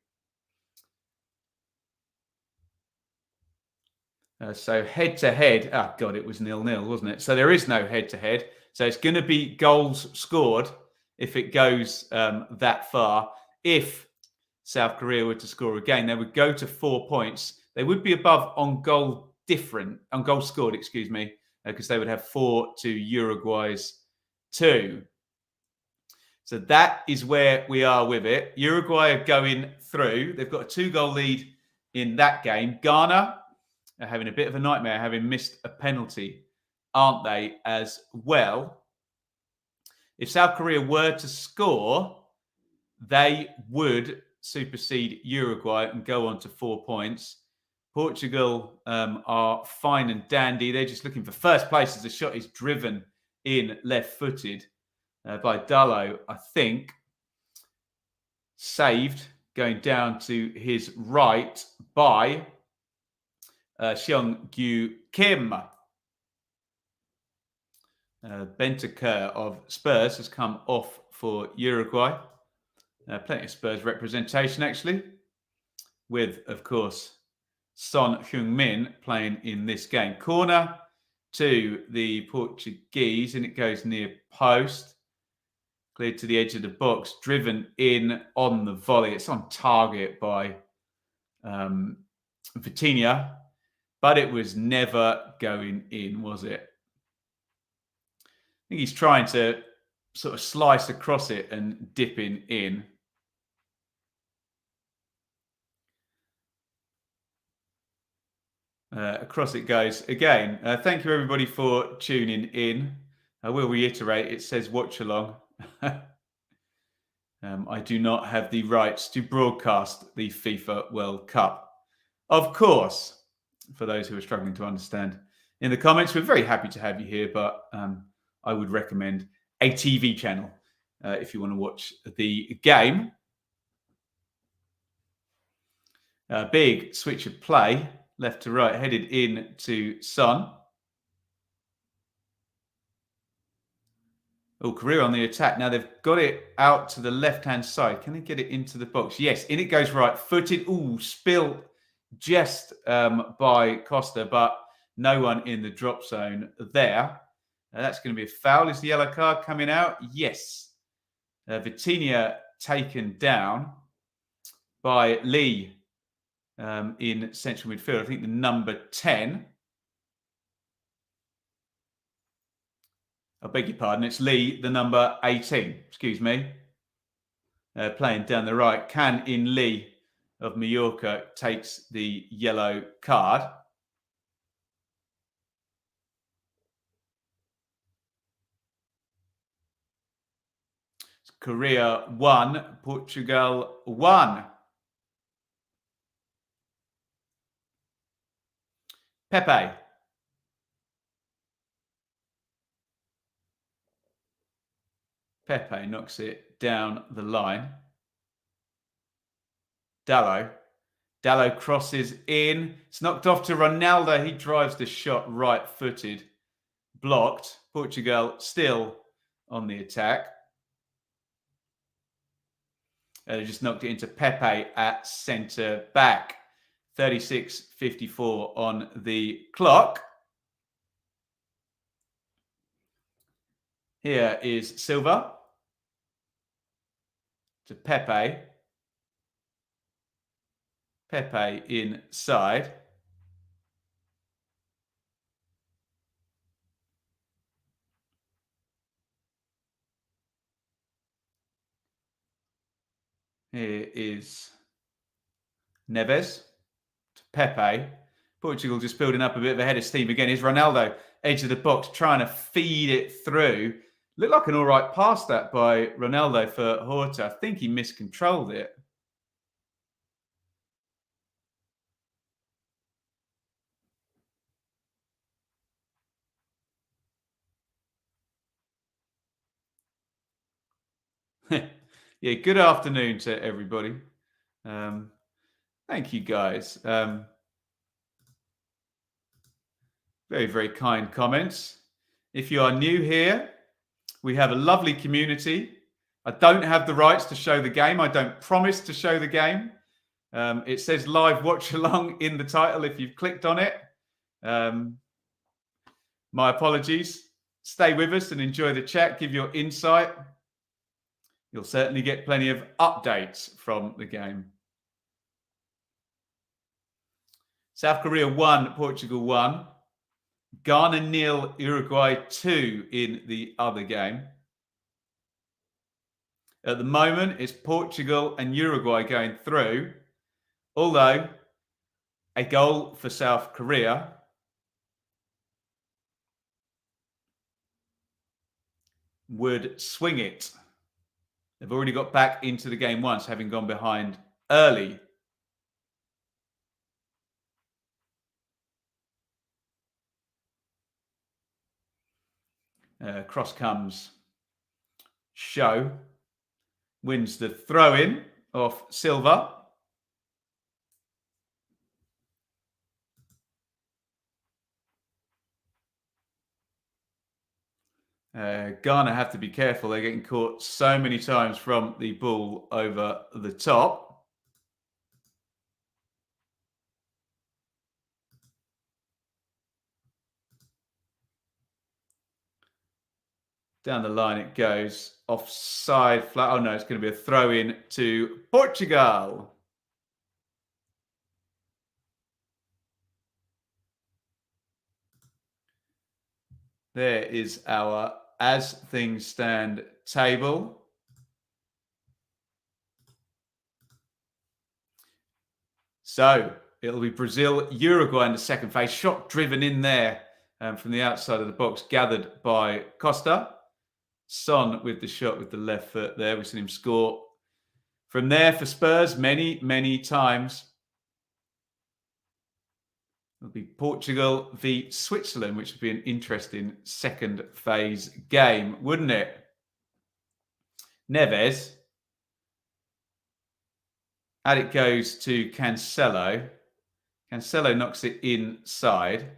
So head-to-head, oh God, it was 0-0, wasn't it? So there is no head-to-head. So it's going to be goals scored if it goes that far. If South Korea were to score again, they would go to 4 points. They would be above on goal scored, excuse me, because they would have 4 to Uruguay's 2. So that is where we are with it. Uruguay are going through. They've got a 2-goal lead in that game. Ghana are having a bit of a nightmare, having missed a penalty, aren't they, as well? If South Korea were to score, they would supersede Uruguay and go on to 4 points. Portugal are fine and dandy. They're just looking for first place as the shot is driven in left-footed by Dalot, I think. Saved, going down to his right by Seung-Gyu Kim. Bentancur of Spurs has come off for Uruguay. Plenty of Spurs representation, actually, with, of course, Son Heung-min playing in this game. Corner to the Portuguese, and it goes near post. Cleared to the edge of the box, driven in on the volley. It's on target by Vitinha, but it was never going in, was it? I think he's trying to sort of slice across it and dipping in. Across it goes again. Thank you, everybody, for tuning in. I will reiterate, it says watch along. I do not have the rights to broadcast the FIFA World Cup. Of course, for those who are struggling to understand, in the comments, we're very happy to have you here, but I would recommend a TV channel if you want to watch the game. Big switch of play, left to right, headed in to Son. Oh, Korea on the attack. Now they've got it out to the left-hand side. Can they get it into the box? Yes, in it goes right-footed. Oh, spill just by Costa, but no one in the drop zone there. That's going to be a foul. Is the yellow card coming out? Yes. Vitinha taken down by Lee in central midfield. I think the number 10. I beg your pardon. It's Lee, the number 18. Excuse me. Playing down the right. Can in Lee of Mallorca takes the yellow card. It's Korea 1, Portugal 1. Pepe. Pepe knocks it down the line. Dalot crosses in. It's knocked off to Ronaldo. He drives the shot right-footed. Blocked. Portugal still on the attack. They just knocked it into Pepe at centre back. 36:54 on the clock. Here is Silva to Pepe. Pepe inside. Here is Neves to Pepe. Portugal just building up a bit of a head of steam again. Here's Ronaldo, edge of the box, trying to feed it through. Looked like an all right pass that by Ronaldo for Horta. I think he miscontrolled it. Yeah, good afternoon to everybody. Thank you, guys. Very, very kind comments. If you are new here, we have a lovely community. I don't have the rights to show the game. I don't promise to show the game. It says live watch along in the title if you've clicked on it. My apologies. Stay with us and enjoy the chat. Give your insight. You'll certainly get plenty of updates from the game. South Korea 1, Portugal 1. Ghana 0, Uruguay 2 in the other game. At the moment, it's Portugal and Uruguay going through, although a goal for South Korea would swing it. They've already got back into the game once, having gone behind early. Cross comes Show. Wins the throw-in off Silva. Ghana have to be careful. They're getting caught so many times from the ball over the top. Down the line it goes. Offside flat. Oh no, it's going to be a throw in to Portugal. There is our as things stand table. So it'll be Brazil, Uruguay in the second phase. Shot driven in there from the outside of the box, gathered by Costa. Son with the shot with the left foot there. We've seen him score from there for Spurs many, many times. It'll be Portugal v Switzerland, which would be an interesting second phase game, wouldn't it? Neves. And it goes to Cancelo. Cancelo knocks it inside.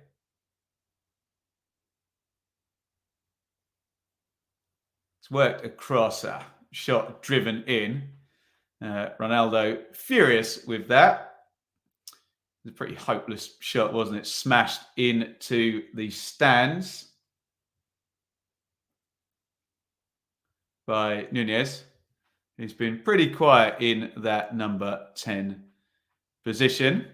It's worked across, a shot driven in. Ronaldo furious with that. It was a pretty hopeless shot, wasn't it? Smashed into the stands by Nunez, who's been pretty quiet in that number 10 position.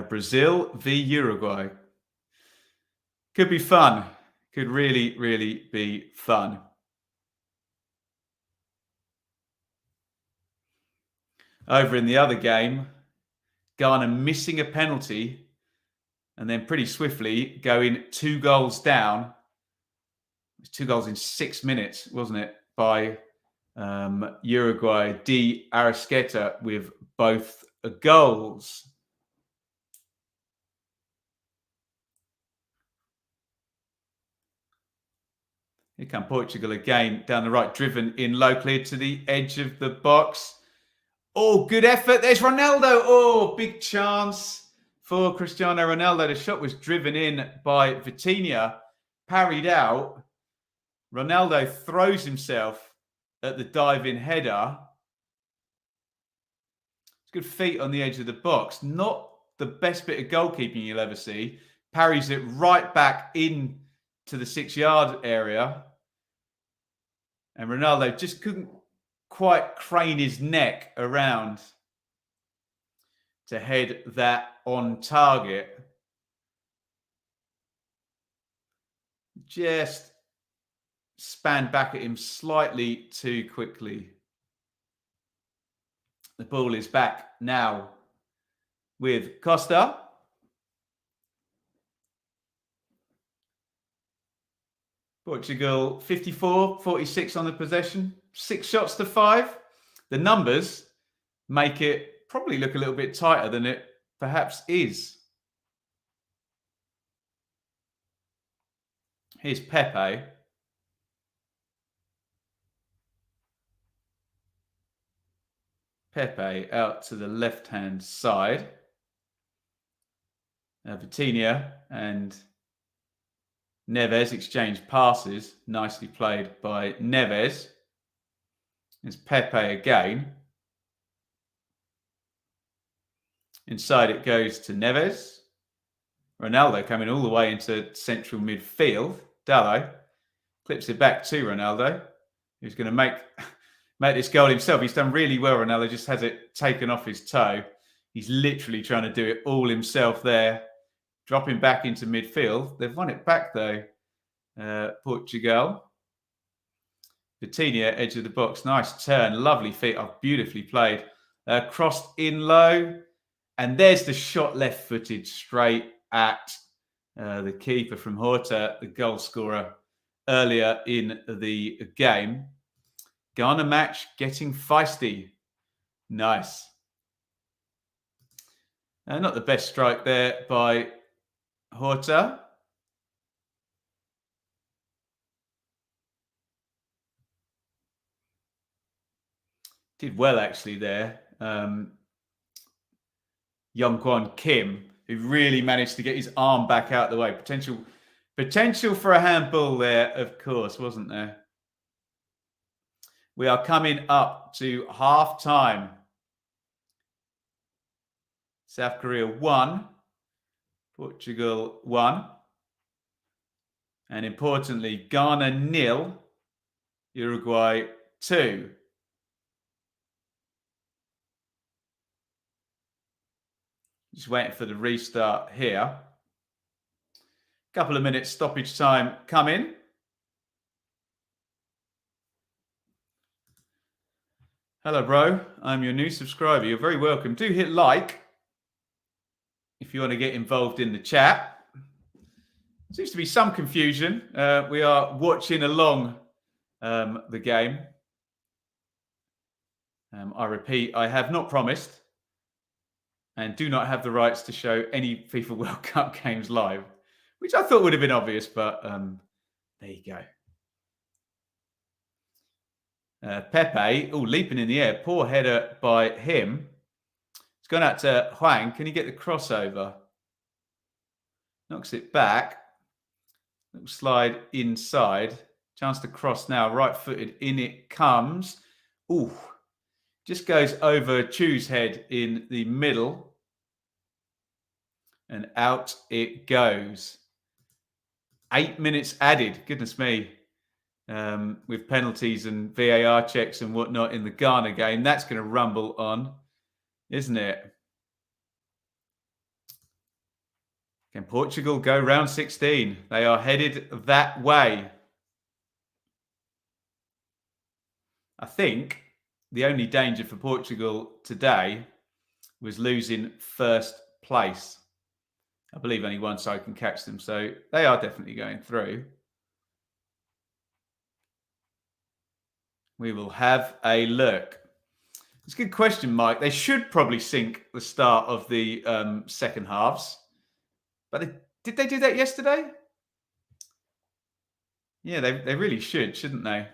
Brazil v Uruguay. Could be fun. Could really, really be fun. Over in the other game, Ghana missing a penalty and then pretty swiftly going 2 goals down. It was 2 goals in 6 minutes, wasn't it? By Uruguay. Di Arrascaeta with both goals. Here come Portugal again down the right, driven in low, clear to the edge of the box. Oh, good effort. There's Ronaldo. Oh, big chance for Cristiano Ronaldo. The shot was driven in by Vitinha, parried out. Ronaldo throws himself at the dive-in header. It's good feet on the edge of the box. Not the best bit of goalkeeping you'll ever see. Parries it right back in to the 6-yard area. And Ronaldo just couldn't quite crane his neck around to head that on target. Just span back at him slightly too quickly. The ball is back now with Costa. Portugal 54-46 on the possession. 6 shots to 5. The numbers make it probably look a little bit tighter than it perhaps is. Here's Pepe. Pepe out to the left-hand side. Vitinha and Neves exchange passes. Nicely played by Neves. It's Pepe again. Inside it goes to Neves. Ronaldo coming all the way into central midfield. Dallo clips it back to Ronaldo, who's going to make this goal himself. He's done really well. Ronaldo just has it taken off his toe. He's literally trying to do it all himself there. Dropping back into midfield. They've won it back though, Portugal. Vitinha, edge of the box. Nice turn. Lovely feet. Oh, beautifully played. Crossed in low. And there's the shot left-footed straight at the keeper from Horta, the goal scorer earlier in the game. Ghana match getting feisty. Nice. Not the best strike there by Horta. Did well actually there. Young Kwon Kim, who really managed to get his arm back out of the way. Potential Potential for a handball there, of course, wasn't there? We are coming up to half time. South Korea 1, Portugal 1. And importantly, Ghana 0, Uruguay 2. Just waiting for the restart here. Couple of minutes stoppage time coming. Hello, bro. I'm your new subscriber. You're very welcome. Do hit like if you want to get involved in the chat. Seems to be some confusion. We are watching along the game. I repeat, I have not promised and do not have the rights to show any FIFA World Cup games live, which I thought would have been obvious, but there you go. Pepe, leaping in the air. Poor header by him. It's gone out to Huang. Can he get the crossover? Knocks it back. Little slide inside. Chance to cross now. Right-footed. In it comes. Ooh. Just goes over Chu's head in the middle. And out it goes. 8 minutes added. Goodness me. With penalties and VAR checks and whatnot in the Ghana game. That's going to rumble on, isn't it? Can Portugal go round 16? They are headed that way. I think the only danger for Portugal today was losing first place. I believe only one side can catch them, so they are definitely going through. We will have a look. It's a good question, Mike. They should probably sync the start of the second halves. But did they do that yesterday? Yeah, they really should, shouldn't they?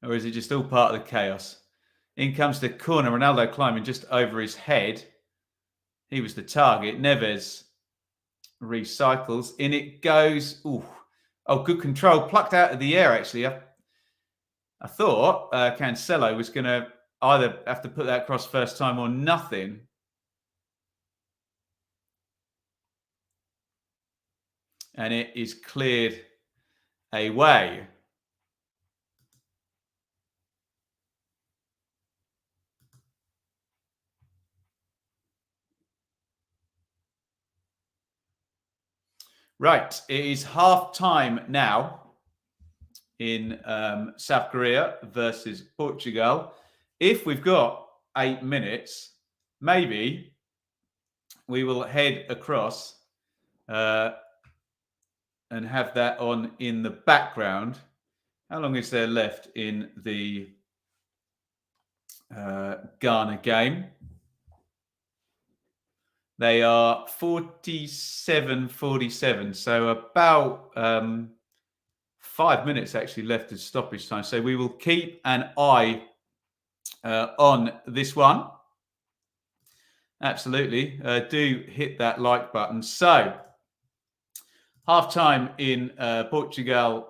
Or is it just all part of the chaos? In comes the corner. Ronaldo climbing just over his head. He was the target. Neves recycles. In it goes. Ooh. Oh, good control. Plucked out of the air, actually. I thought Cancelo was going to either have to put that across first time or nothing. And it is cleared away. Right, it is half time now in South Korea versus Portugal. If we've got 8 minutes, maybe we will head across and have that on in the background. How long is there left in the Ghana game? They are 47-47, so about 5 minutes actually left of stoppage time. So we will keep an eye on this one. Absolutely. Do hit that like button. So, half-time in Portugal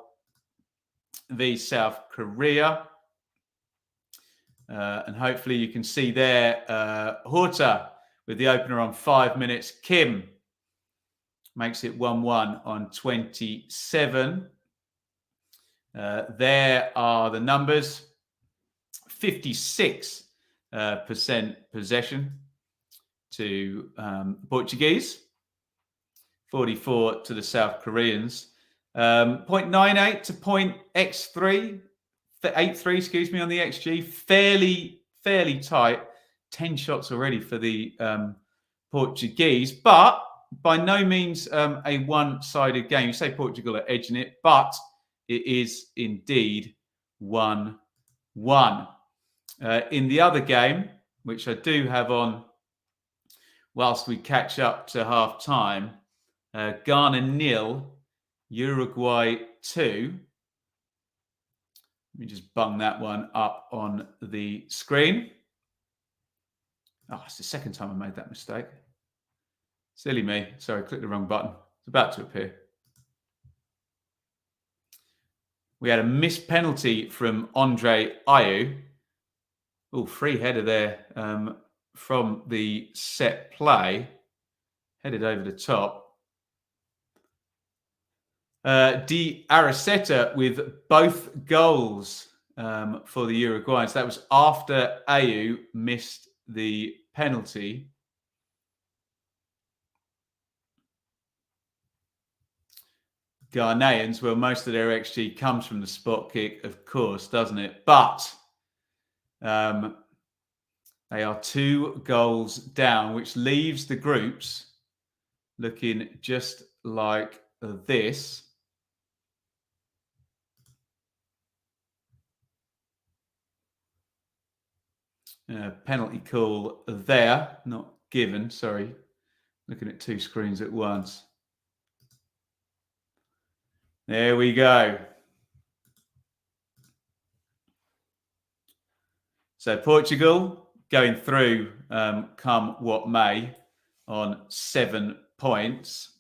v South Korea. And hopefully you can see there Horta with the opener on 5 minutes. Kim makes it 1-1 on 27. There are the numbers. 56% possession to Portuguese. 44 to the South Koreans. 0.98 to 0.83, 83, excuse me, on the XG. Fairly tight. 10 shots already for the Portuguese, but by no means a one-sided game. You say Portugal are edging it, but it is indeed 1-1. In the other game, which I do have on whilst we catch up to half-time, Ghana 0, Uruguay 2. Let me just bung that one up on the screen. Oh, it's the second time I made that mistake. Silly me. Sorry, clicked the wrong button. It's about to appear. We had a missed penalty from Andre Ayew. Oh, free header there from the set play. Headed over the top. Di Araceta with both goals for the Uruguayans. That was after Ayew missed the penalty. Ghanaians, well, most of their XG comes from the spot kick, of course, doesn't it? But they are 2 goals down, which leaves the groups looking just like this. Penalty call there, not given, sorry. Looking at 2 screens at once. There we go. So Portugal going through come what may on 7 points.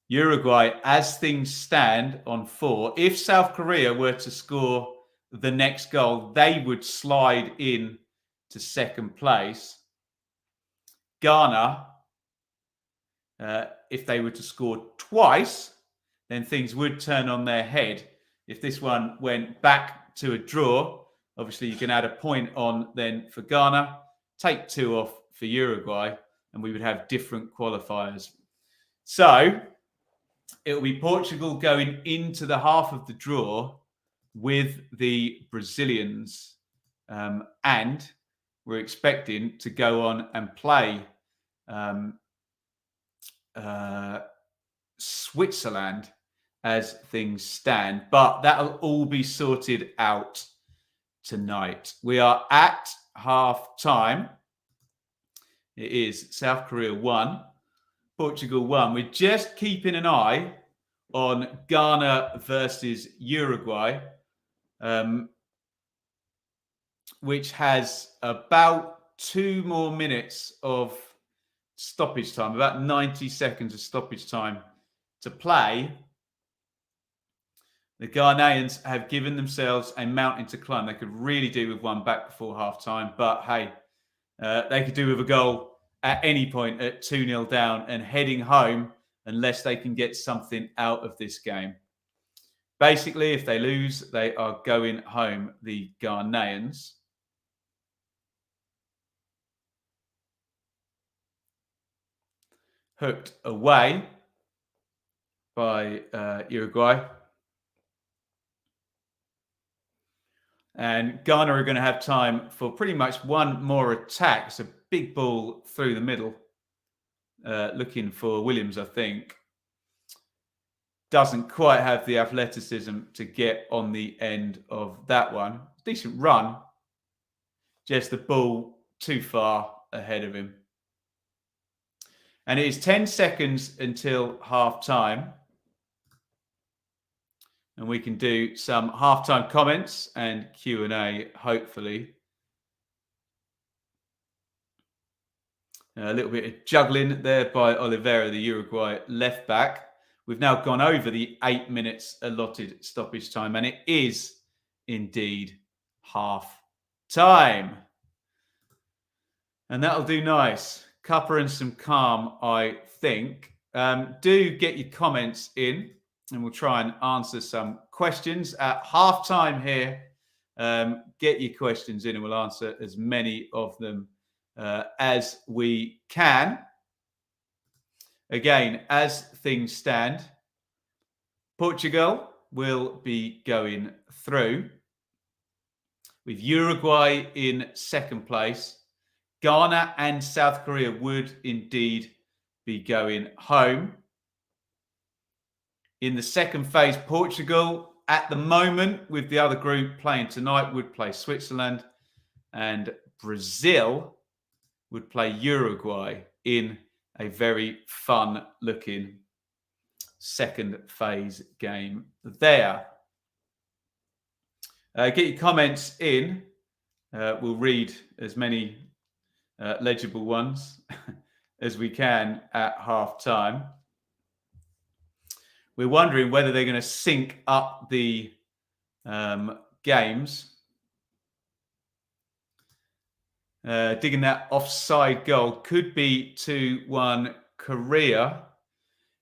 Uruguay, as things stand, on 4. If South Korea were to score the next goal, they would slide in to second place. Ghana, if they were to score twice, then things would turn on their head. If this one went back to a draw, obviously you can add a point on then for Ghana, take 2 off for Uruguay, and we would have different qualifiers. So it will be Portugal going into the half of the draw with the Brazilians, and we're expecting to go on and play Switzerland as things stand, but that'll all be sorted out tonight. We are at half time. It is South Korea 1, Portugal 1. We're just keeping an eye on Ghana versus Uruguay, which has about 2 more minutes of stoppage time, about 90 seconds of stoppage time to play. The Ghanaians have given themselves a mountain to climb. They could really do with one back before half-time, but hey, they could do with a goal at any point at 2-0 down and heading home unless they can get something out of this game. Basically, if they lose, they are going home, the Ghanaians. Hooked away by Uruguay. And Ghana are going to have time for pretty much one more attack. It's a big ball through the middle. Looking for Williams, I think. Doesn't quite have the athleticism to get on the end of that one. Decent run. Just the ball too far ahead of him. And it is 10 seconds until half-time. And we can do some half-time comments and Q&A, hopefully. A little bit of juggling there by Oliveira, the Uruguay left back. We've now gone over the 8 minutes allotted stoppage time, and it is indeed half-time. And that'll do nice. Cuppa and some calm, I think. Do get your comments in, and we'll try and answer some questions at half-time here. Get your questions in, and we'll answer as many of them as we can. Again, as things stand, Portugal will be going through with Uruguay in second place. Ghana and South Korea would indeed be going home. In the second phase, Portugal, at the moment, with the other group playing tonight, would play Switzerland, and Brazil would play Uruguay in a very fun-looking second phase game there. Get your comments in. We'll read as many legible ones as we can at half time. We're wondering whether they're going to sync up the games. Digging that offside goal, could be 2-1 Korea.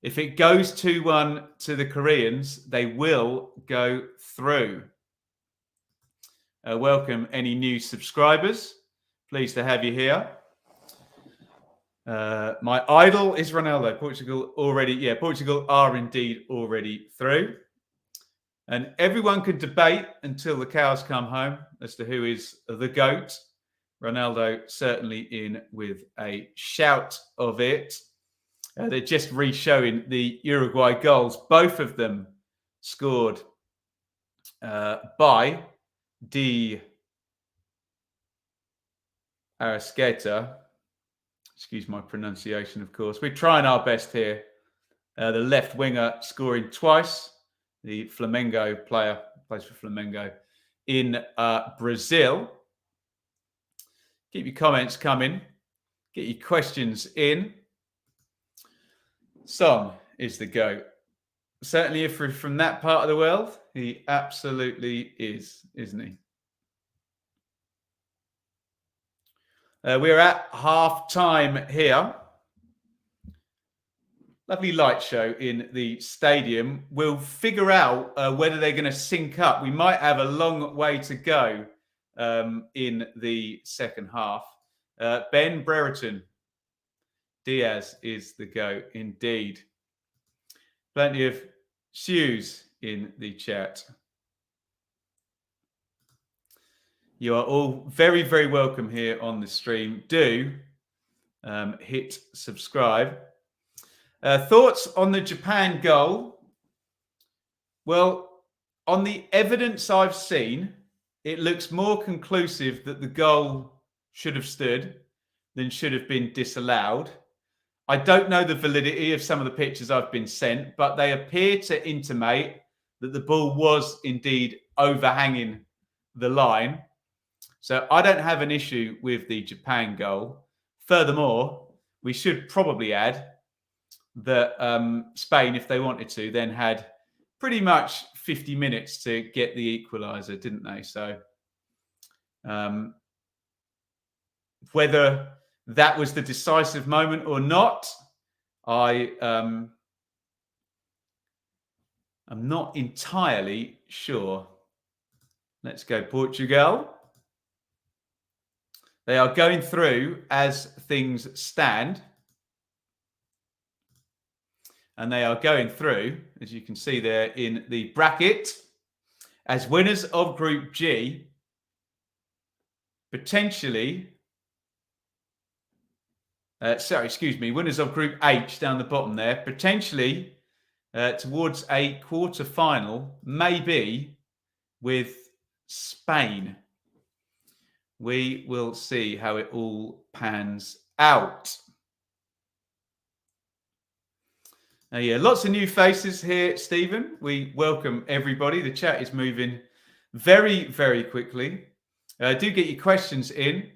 If it goes 2-1 to the Koreans, they will go through. Welcome any new subscribers. Pleased to have you here. My idol is Ronaldo. Portugal are indeed already through. And everyone could debate until the cows come home as to who is the GOAT. Ronaldo certainly in with a shout of it. They're just re-showing the Uruguay goals. Both of them scored by Di Arrascaeta. Excuse my pronunciation, of course. We're trying our best here. The left winger scoring twice. The Flamengo player, plays for Flamengo in Brazil. Keep your comments coming. Get your questions in. Son is the GOAT. Certainly if we're from that part of the world, he absolutely is, isn't he? We're at half time here. Lovely light show in the stadium. We'll figure out whether they're going to sync up. We might have a long way to go in the second half. Ben Brereton. Diaz is the GOAT indeed. Plenty of shoes in the chat. You are all very, very welcome here on the stream. Do hit subscribe. Thoughts on the Japan goal? Well, on the evidence I've seen, it looks more conclusive that the goal should have stood than should have been disallowed. I don't know the validity of some of the pictures I've been sent, but they appear to intimate that the ball was indeed overhanging the line. So I don't have an issue with the Japan goal. Furthermore, we should probably add that Spain, if they wanted to, then had pretty much 50 minutes to get the equaliser, didn't they? So whether that was the decisive moment or not, I'm not entirely sure. Let's go Portugal. They are going through as things stand. And they are going through, as you can see there in the bracket, as winners of Group G, potentially... winners of Group H down the bottom there, potentially towards a quarter-final, maybe with Spain. We will see how it all pans out. Yeah, lots of new faces here, Stephen. We welcome everybody. The chat is moving very, very quickly. Do get your questions in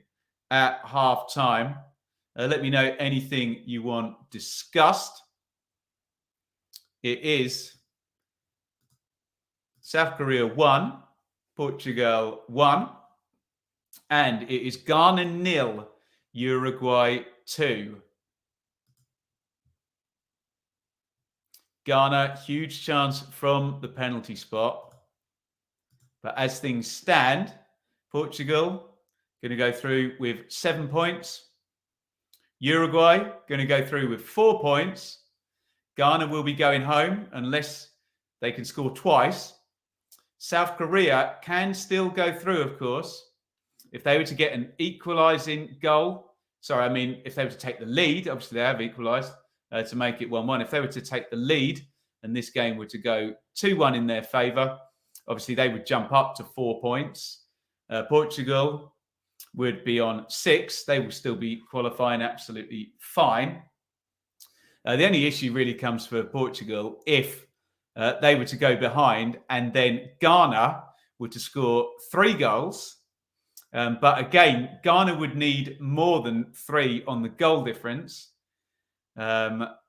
at half time. Let me know anything you want discussed. It is South Korea 1, Portugal 1, and it is Ghana 0, Uruguay 2. Ghana, huge chance from the penalty spot. But as things stand, Portugal going to go through with 7 points. Uruguay going to go through with 4 points. Ghana will be going home unless they can score twice. South Korea can still go through, of course, if they were to get an equalising goal. If they were to take the lead, obviously they have equalised to make it 1-1. If they were to take the lead and this game were to go 2-1 in their favour, obviously they would jump up to 4 points. Portugal would be on 6. They will still be qualifying absolutely fine. The only issue really comes for Portugal if they were to go behind and then Ghana were to score 3 goals. But again, Ghana would need more than 3 on the goal difference.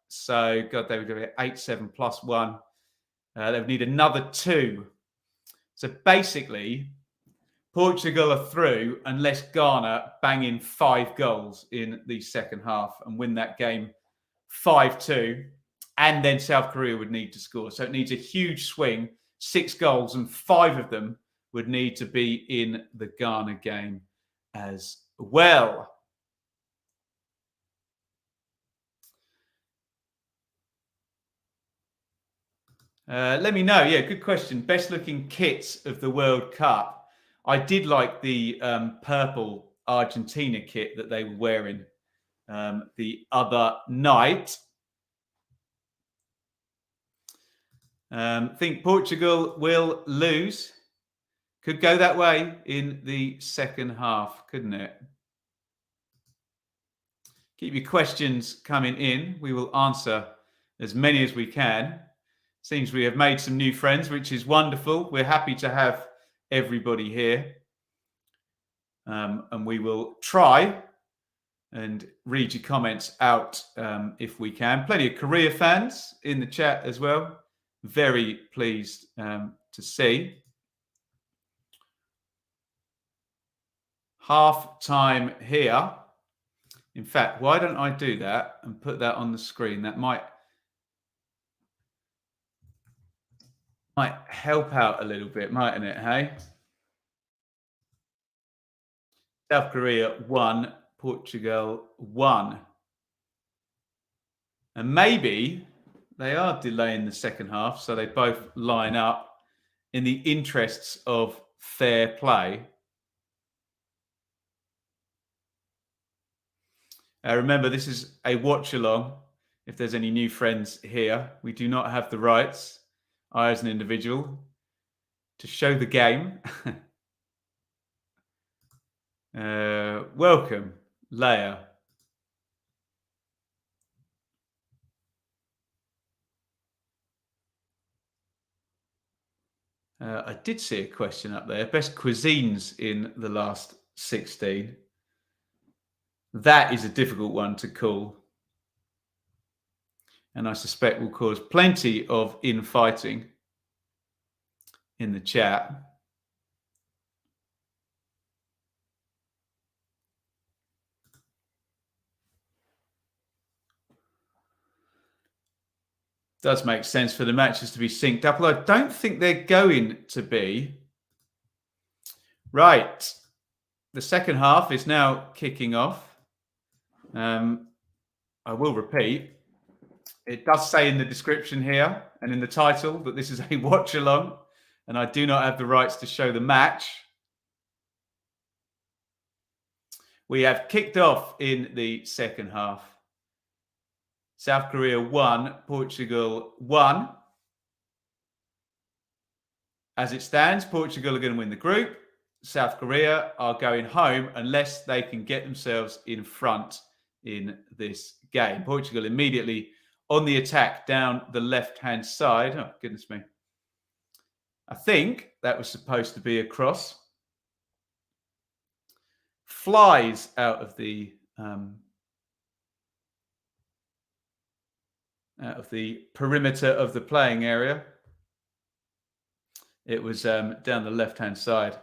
So, God, they would get 8-7 plus 1. They would need another 2. So basically, Portugal are through unless Ghana bang in 5 goals in the second half and win that game 5-2. And then South Korea would need to score. So it needs a huge swing, 6 goals, and 5 of them would need to be in the Ghana game as well. Let me know. Yeah, good question. Best looking kits of the World Cup. I did like the purple Argentina kit that they were wearing the other night. Think Portugal will lose. Could go that way in the second half, couldn't it? Keep your questions coming in. We will answer as many as we can. Seems we have made some new friends, which is wonderful. We're happy to have everybody here. And we will try and read your comments out if we can. Plenty of Korea fans in the chat as well. Very pleased to see. Half time here. In fact, why don't I do that and put that on the screen? That might help out a little bit, mightn't it, hey? South Korea 1, Portugal 1. And maybe they are delaying the second half, so they both line up in the interests of fair play. Remember, this is a watch-along. If there's any new friends here, we do not have the rights, I as an individual, to show the game. Welcome, Leia. I did see a question up there. Best cuisines in the last 16. That is a difficult one to call. And I suspect will cause plenty of infighting in the chat. Does make sense for the matches to be synced up, although I don't think they're going to be. Right. The second half is now kicking off. I will repeat. It does say in the description here and in the title that this is a watch along, and I do not have the rights to show the match. We have kicked off in the second half. South Korea 1, Portugal 1. As it stands, Portugal are going to win the group. South Korea are going home unless they can get themselves in front in this game. Portugal immediately on the attack down the left-hand side. Oh, goodness me. I think that was supposed to be a cross. Flies out of the perimeter of the playing area. It was down the left-hand side.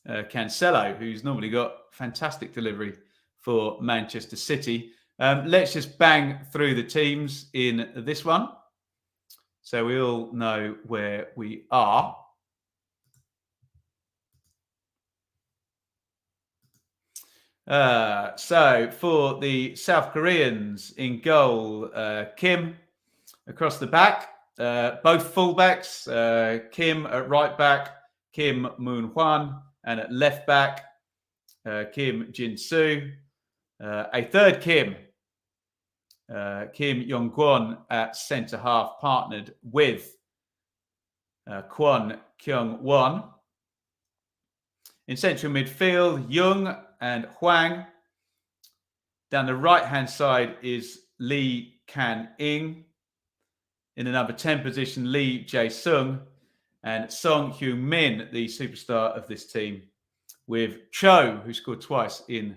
Cancelo, who's normally got fantastic delivery for Manchester City. Let's just bang through the teams in this one, so we all know where we are. So for the South Koreans, in goal, Kim across the back, both fullbacks, Kim at right back, Kim Moon-hwan, and at left back, Kim Jin-soo. A third Kim, Kim Yong-kwon at centre half, partnered with Kwon Kyung-won. In central midfield, Jung and Hwang. Down the right-hand side is Lee Kan-ing. In the number 10 position, Lee Jae-sung. And Song Heung-min, the superstar of this team, with Cho, who scored twice in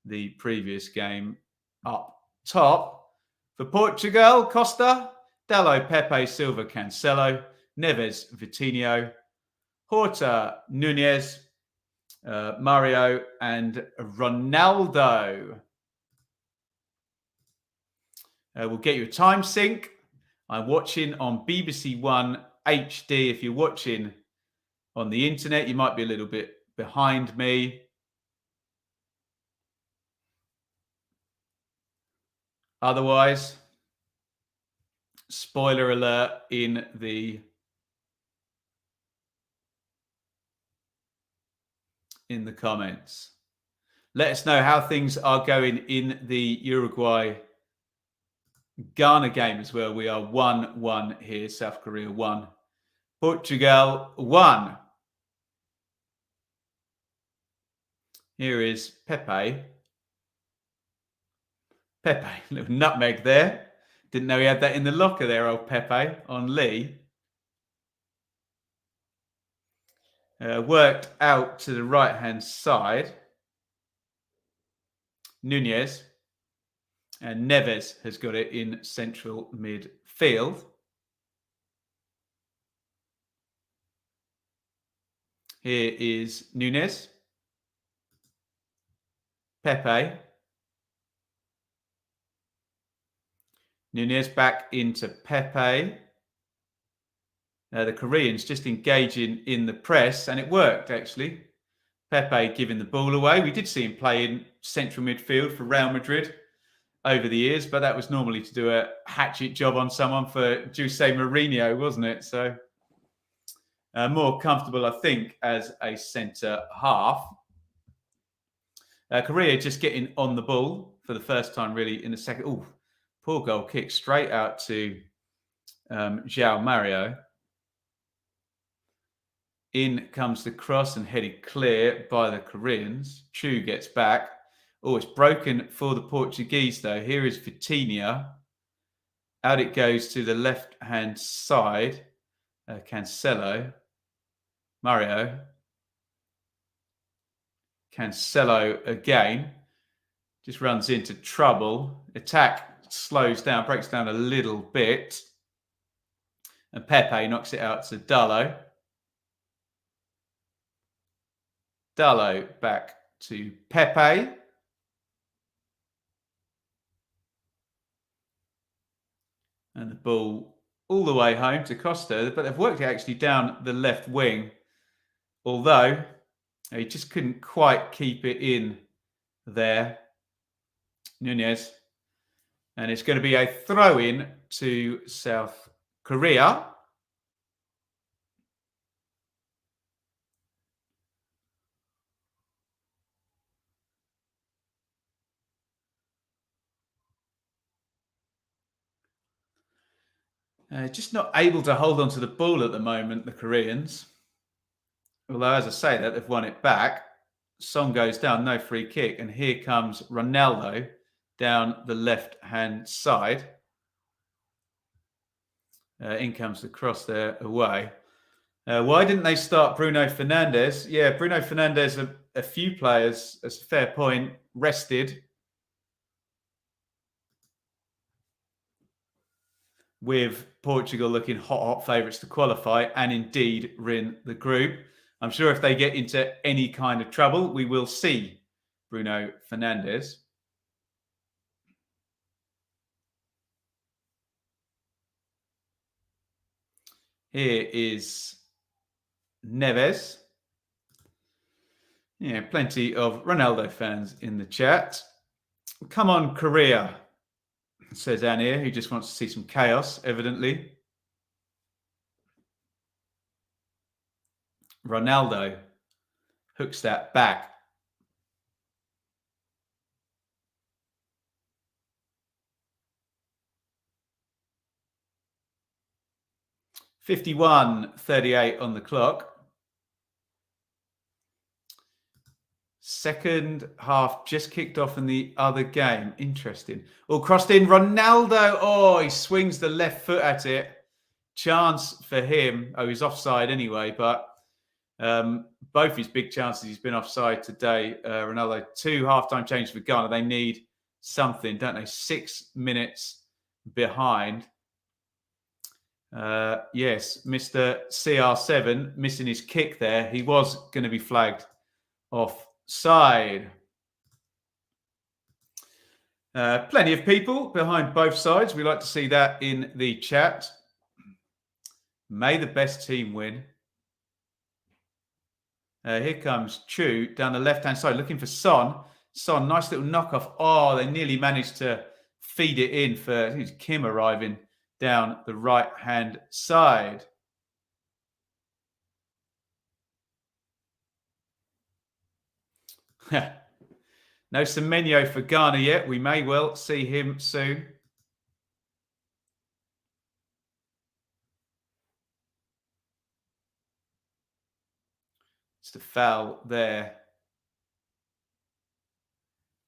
the previous game, up top. For Portugal, Costa, Dalot, Pepe, Silva, Cancelo, Neves, Vitinho, Horta, Nunez, Mario, and Ronaldo. We'll get you a time sync. I'm watching on BBC One HD. If you're watching on the internet, you might be a little bit behind me. Otherwise, spoiler alert in the comments. Let us know how things are going in the Uruguay Ghana game as well. We are 1-1 here. South Korea 1. Portugal 1. Here is Pepe. Pepe, little nutmeg there. Didn't know he had that in the locker there, old Pepe, on Lee. Worked out to the right-hand side. Nunez. And Neves has got it in central midfield. Here is Nunez. Pepe. Nunez back into Pepe. The Koreans just engaging in the press, and it worked, actually. Pepe giving the ball away. We did see him play in central midfield for Real Madrid over the years, but that was normally to do a hatchet job on someone for Jose Mourinho, wasn't it? So more comfortable, I think, as a centre half. Korea just getting on the ball for the first time, really, in the second. Oh, poor goal kick straight out to João Mario. In comes the cross and headed clear by the Koreans. Chu gets back. Oh, it's broken for the Portuguese, though. Here is Vitinha. Out it goes to the left-hand side. Cancelo. Mario. Cancelo again. Just runs into trouble. Attack slows down, breaks down a little bit. And Pepe knocks it out to Dalot. Dalot back to Pepe. And the ball all the way home to Costa. But they've worked it actually down the left wing. Although he just couldn't quite keep it in there. Nunez. And it's going to be a throw-in to South Korea. Just not able to hold on to the ball at the moment, the Koreans. Although, as I say that, they've won it back. Song goes down, no free kick. And here comes Ronaldo down the left-hand side. In comes the cross there away. Why didn't they start Bruno Fernandes? Yeah, Bruno Fernandes, a few players, as a fair point, rested. With Portugal looking hot favourites to qualify and indeed win the group. I'm sure if they get into any kind of trouble, we will see Bruno Fernandes. Here is Neves. Yeah, plenty of Ronaldo fans in the chat. Come on, Korea, says Anir, who just wants to see some chaos, evidently. Ronaldo hooks that back. (51:38) on the clock. Second half just kicked off in the other game. Interesting. Oh, crossed in. Ronaldo. Oh, he swings the left foot at it. Chance for him. Oh, he's offside anyway, but both his big chances, he's been offside today. Ronaldo, 2 halftime changes for Ghana. They need something, don't they? 6 minutes behind. Yes, Mr. CR7 missing his kick there. He was going to be flagged offside. Plenty of people behind both sides. We like to see that in the chat. May the best team win. Here comes Chu down the left-hand side looking for Son. Son, nice little knockoff. Oh, they nearly managed to feed it in for Kim arriving down the right-hand side. No Semenyo for Ghana yet. We may well see him soon. It's a foul there.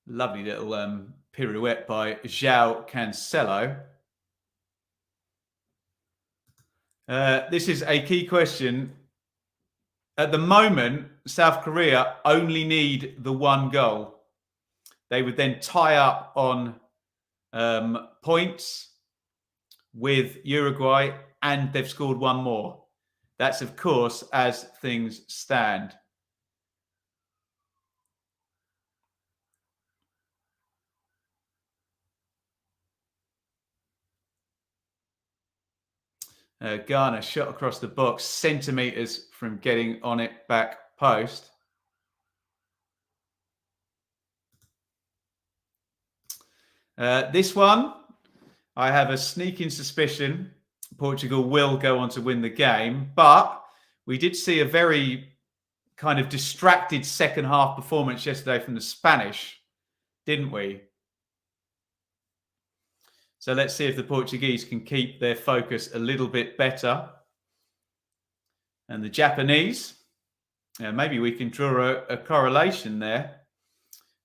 Lovely little pirouette by João Cancelo. This is a key question. At the moment, South Korea only need the one goal. They would then tie up on points with Uruguay, and they've scored one more. That's, of course, as things stand. Ghana shot across the box, centimetres from getting on it back post. This one, I have a sneaking suspicion Portugal will go on to win the game, but we did see a very kind of distracted second half performance yesterday from the Spanish, didn't we? So let's see if the Portuguese can keep their focus a little bit better. And the Japanese, maybe we can draw a correlation there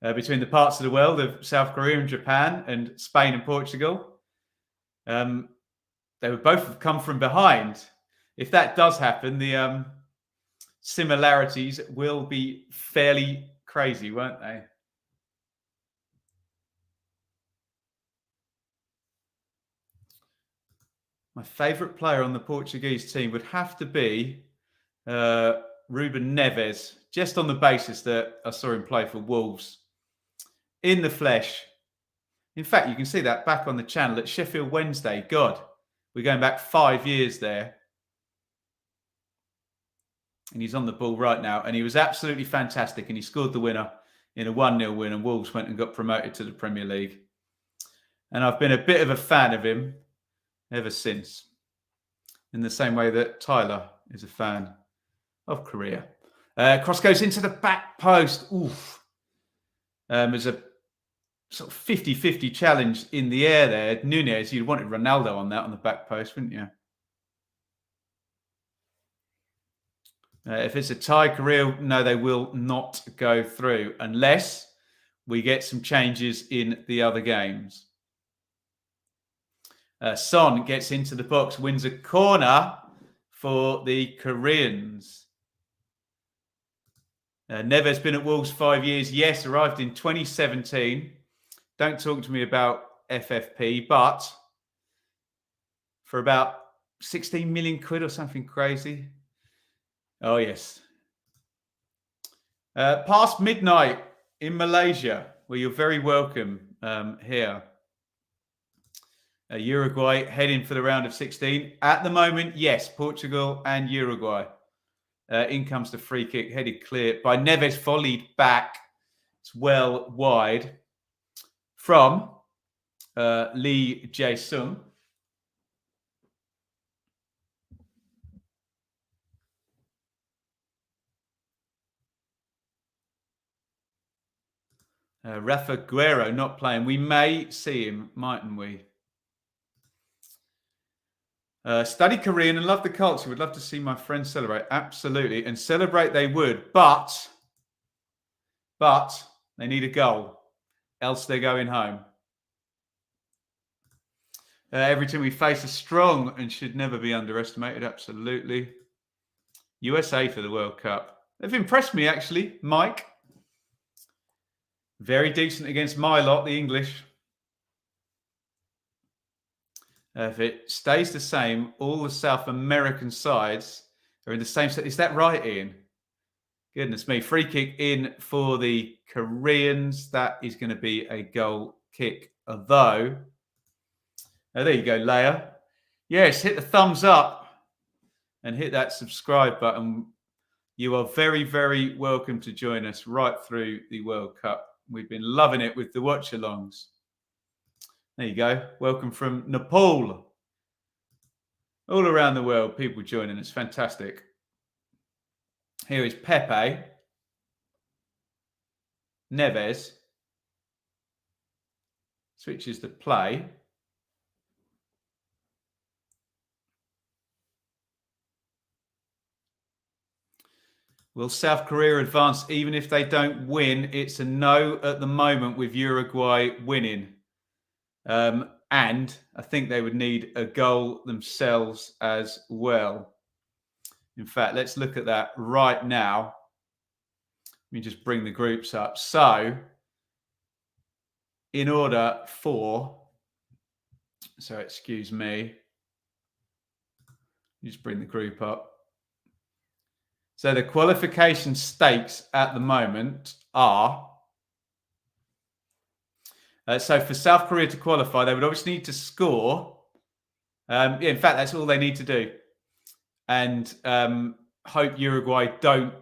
between the parts of the world of South Korea and Japan and Spain and Portugal. They would both have come from behind. If that does happen, the similarities will be fairly crazy, won't they? My favourite player on the Portuguese team would have to be Ruben Neves, just on the basis that I saw him play for Wolves in the flesh. In fact, you can see that back on the channel at Sheffield Wednesday. God, we're going back 5 years there. And he's on the ball right now. And he was absolutely fantastic. And he scored the winner in a 1-0 win. And Wolves went and got promoted to the Premier League. And I've been a bit of a fan of him ever since. In the same way that Tyler is a fan of Korea. Cross goes into the back post. Oof. There's a sort of 50-50 challenge in the air there. Nunez, you'd wanted Ronaldo on that on the back post, wouldn't you? If it's a tie, Korea, no, they will not go through unless we get some changes in the other games. Son gets into the box, wins a corner for the Koreans. Neves been at Wolves 5 years. Yes, arrived in 2017. Don't talk to me about FFP, but for about 16 million quid or something crazy. Oh, yes. Past midnight in Malaysia, where you're very welcome here. Uruguay heading for the round of 16. At the moment, yes, Portugal and Uruguay. In comes the free kick, headed clear by Neves, volleyed back. It's well wide from Lee Jae-sung. Rafa Guerrero not playing. We may see him, mightn't we? Study Korean and love the culture. Would love to see my friends celebrate. Absolutely. And celebrate they would. But they need a goal. Else they're going home. Every team we face is strong and should never be underestimated. Absolutely. USA for the World Cup. They've impressed me, actually. Mike. Very decent against my lot, the English. If it stays the same, all the South American sides are in the same set. Is that right, Ian? Goodness me. Free kick in for the Koreans. That is going to be a goal kick. Although, oh, there you go, Leia. Yes, hit the thumbs up and hit that subscribe button. You are very, very welcome to join us right through the World Cup. We've been loving it with the watch-alongs. There you go. Welcome from Nepal. All around the world, people joining. It's fantastic. Here is Pepe. Neves. Switches to play. Will South Korea advance even if they don't win? It's a no at the moment with Uruguay winning. And I think they would need a goal themselves as well. In fact, let's look at that right now. Let me just bring the groups up. So, in order for, excuse me, just bring the group up. So the qualification stakes at the moment are, so for South Korea to qualify, they would obviously need to score. In fact, that's all they need to do. And hope Uruguay don't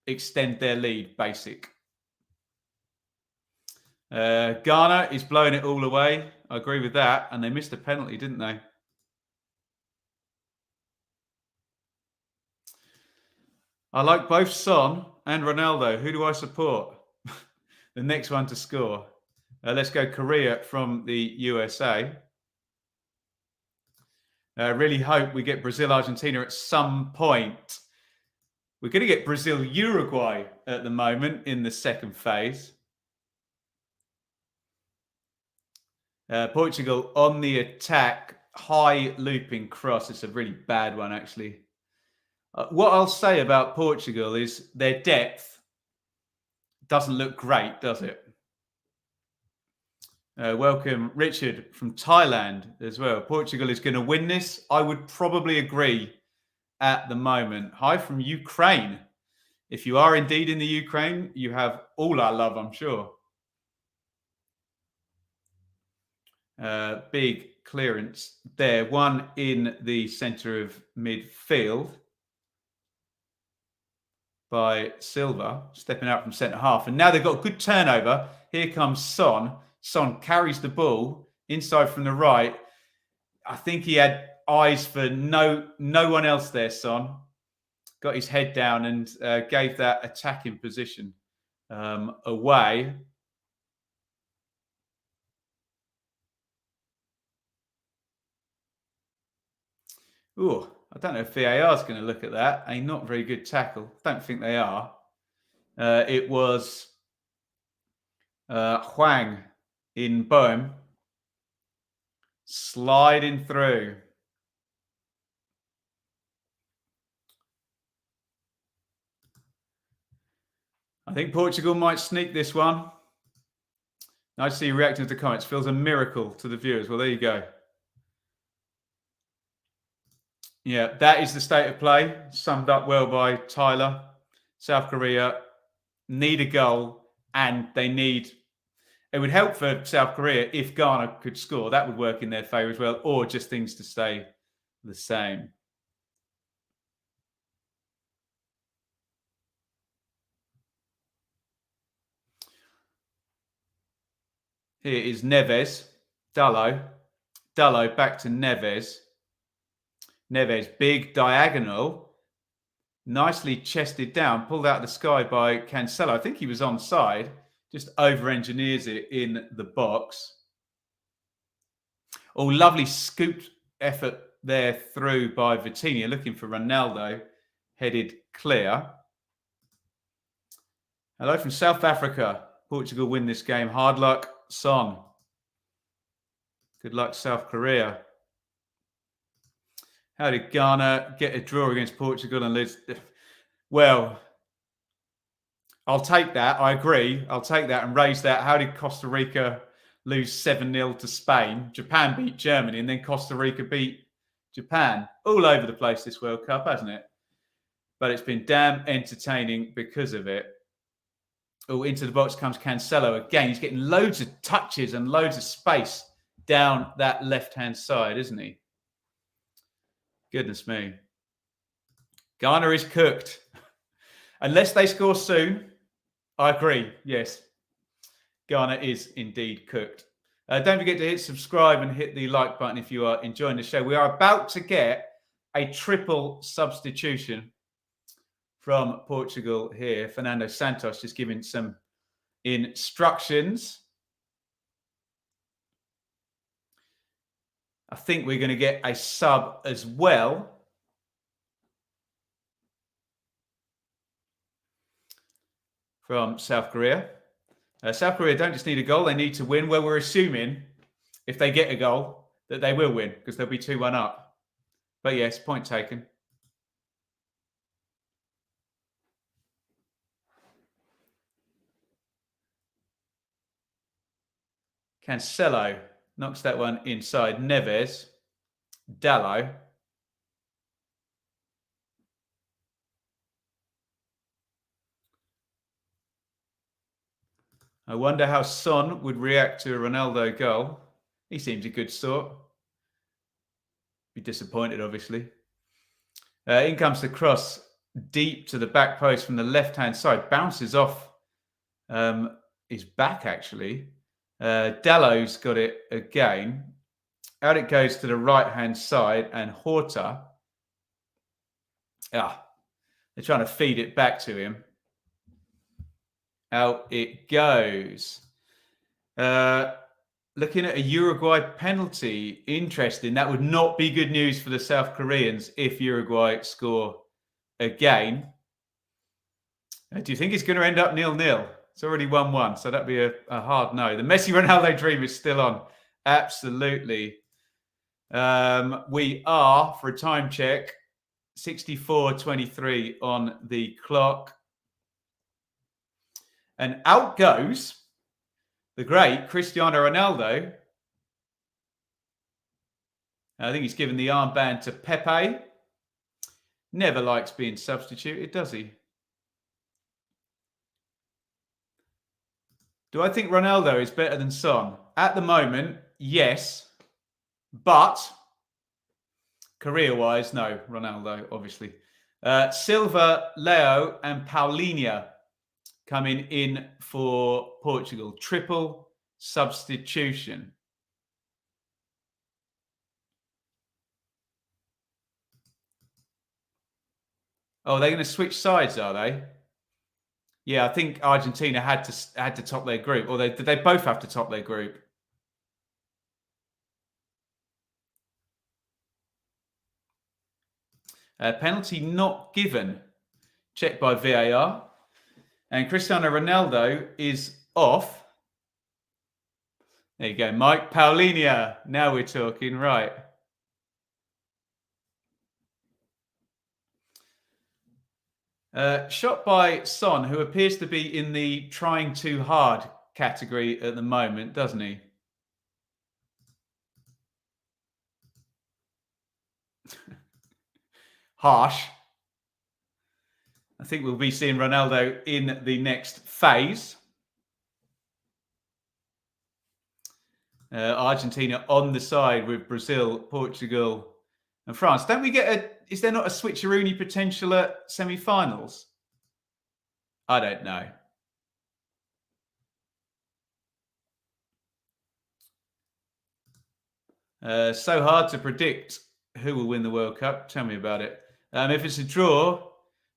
extend their lead, basic. Ghana is blowing it all away. I agree with that. And they missed a penalty, didn't they? I like both Son and Ronaldo. Who do I support? The next one to score. Let's go Korea from the USA. Really hope we get Brazil-Argentina at some point. We're going to get Brazil-Uruguay at the moment in the second phase. Portugal on the attack. High looping cross. It's a really bad one, actually. What I'll say about Portugal is their depth doesn't look great, does it? Welcome, Richard from Thailand as well. Portugal is going to win this. I would probably agree at the moment. Hi from Ukraine. If you are indeed in the Ukraine, you have all our love, I'm sure. Big clearance there. One in the centre of midfield by Silva, stepping out from centre half. And now they've got a good turnover. Here comes Son. Son carries the ball inside from the right. I think he had eyes for no one else there, Son. Got his head down and gave that attacking position away. Ooh, I don't know if VAR is going to look at that. A not very good tackle. Don't think they are. It was Huang in Boehm sliding through. I think Portugal might sneak this one. Nice to see you reacting to the comments. Feels a miracle to the viewers. Well, there you go. Yeah, that is the state of play. Summed up well by Tyler. South Korea need a goal, and it would help for South Korea if Ghana could score. That would work in their favour as well, or just things to stay the same. Here is Neves. Dallo back to Neves. Neves, big diagonal. Nicely chested down, pulled out of the sky by Cancelo. I think he was onside. Just over-engineers it in the box. Oh, lovely scooped effort there through by Vitinha, looking for Ronaldo. Headed clear. Hello from South Africa. Portugal win this game. Hard luck, Son. Good luck, South Korea. How did Ghana get a draw against Portugal and lose? Well, I'll take that. I agree. I'll take that and raise that. How did Costa Rica lose 7-0 to Spain. Japan beat Germany, and then Costa Rica beat Japan. All over the place this World Cup, hasn't it? But it's been damn entertaining because of it. Oh, into the box comes Cancelo again. He's getting loads of touches and loads of space down that left-hand side, isn't he? Goodness me. Ghana is cooked. Unless they score soon, I agree, yes. Ghana is indeed cooked. Don't forget to hit subscribe and hit the like button if you are enjoying the show. We are about to get a triple substitution from Portugal here. Fernando Santos just giving some instructions. I think we're going to get a sub as well. From South Korea. South Korea don't just need a goal, they need to win. Well, we're assuming if they get a goal that they will win because they'll be 2-1 up. But yes, point taken. Cancelo knocks that one inside. Neves. Dalot. I wonder how Son would react to a Ronaldo goal. He seems a good sort. Be disappointed, obviously. In comes the cross deep to the back post from the left-hand side. Bounces off his back, actually. Dalot's got it again. Out it goes to the right-hand side, and Horta. They're trying to feed it back to him. Out it goes. Looking at a Uruguay penalty. Interesting. That would not be good news for the South Koreans if Uruguay score again. Do you think it's going to end up 0-0? It's already 1-1, so that'd be a hard no. The Messi-Ronaldo dream is still on. Absolutely. We are, for a time check, 64:23 on the clock. And out goes the great Cristiano Ronaldo. I think he's given the armband to Pepe. Never likes being substituted, does he? Do I think Ronaldo is better than Son? At the moment, yes. But career-wise, no. Ronaldo, obviously. Silva, Leo and Paulinho coming in for Portugal. Triple substitution. Oh, they're going to switch sides, are they? Yeah, I think Argentina had to top their group. Or did they both have to top their group? Penalty not given. Checked by VAR. And Cristiano Ronaldo is off. There you go, Mike. Paulinho. Now we're talking, right. Shot by Son, who appears to be in the trying too hard category at the moment, doesn't he? Harsh. I think we'll be seeing Ronaldo in the next phase. Argentina on the side with Brazil, Portugal and France. Don't we get is there not a switcheroony potential at semi-finals? I don't know. So hard to predict who will win the World Cup. Tell me about it. If it's a draw,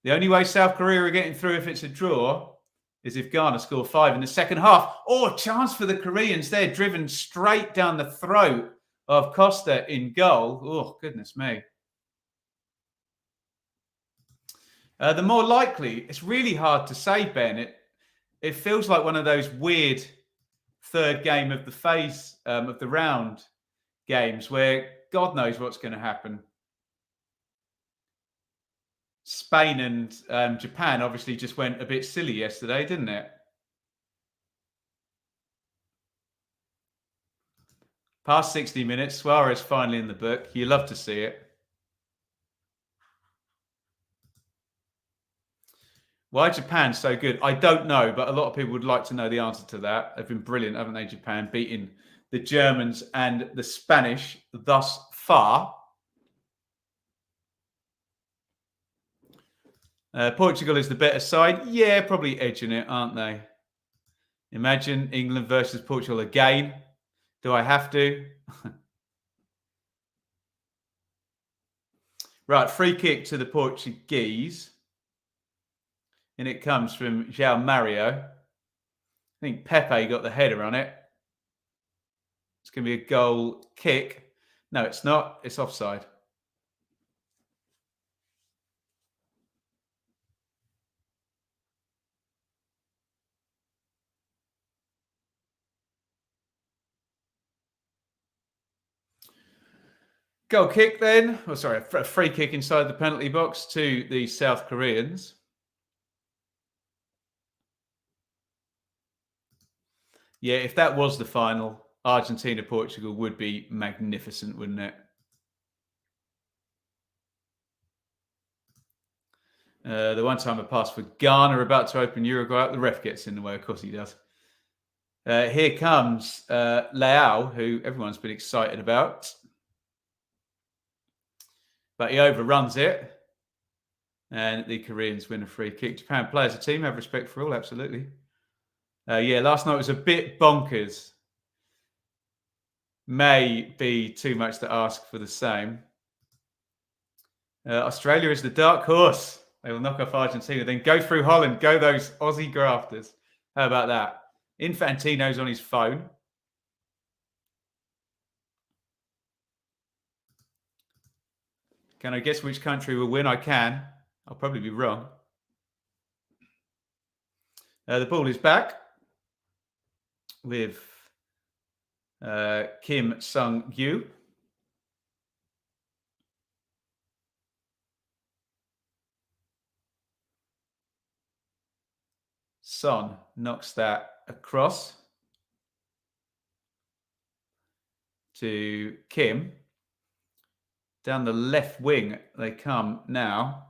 the only way South Korea are getting through if it's a draw is if Ghana score 5 in the second half. Oh, chance for the Koreans. They're driven straight down the throat of Costa in goal. Oh, goodness me. The more likely, it's really hard to say, Ben. It feels like one of those weird third game of the phase of the round games where God knows what's going to happen. Spain and Japan obviously just went a bit silly yesterday, didn't it? Past 60 minutes, Suarez finally in the book. You love to see it. Why Japan so good? I don't know, but a lot of people would like to know the answer to that. They've been brilliant, haven't they, Japan, beating the Germans and the Spanish thus far. Portugal is the better side. Yeah, probably edging it, aren't they? Imagine England versus Portugal again. Do I have to? Right, free kick to the Portuguese. And it comes from João Mario. I think Pepe got the header on it. It's going to be a goal kick. No, it's not. It's offside. Goal kick then. Oh, sorry, a free kick inside the penalty box to the South Koreans. Yeah, if that was the final, Argentina-Portugal would be magnificent, wouldn't it? The one time a pass for Ghana about to open Uruguay. The ref gets in the way. Of course he does. Here comes Leao, who everyone's been excited about. But he overruns it. And the Koreans win a free kick. Japan play as a team, have respect for all, absolutely. Yeah, last night was a bit bonkers. May be too much to ask for the same. Australia is the dark horse. They will knock off Argentina, then go through Holland. Go those Aussie grafters. How about that? Infantino's on his phone. Can I guess which country will win? I can. I'll probably be wrong. The ball is back with Kim Sung-gyu. Son knocks that across to Kim. Down the left wing they come now.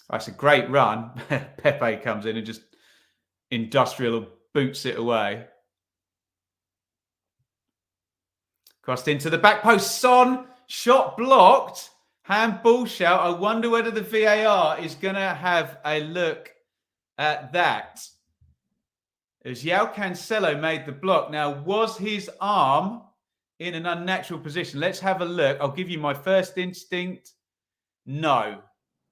That's a great run. Pepe comes in and just industrial boots it away. Crossed into the back post. Son, shot blocked. Handball shout. I wonder whether the VAR is going to have a look at that. As João Cancelo made the block. Now, was his arm in an unnatural position? Let's have a look. I'll give you my first instinct. No.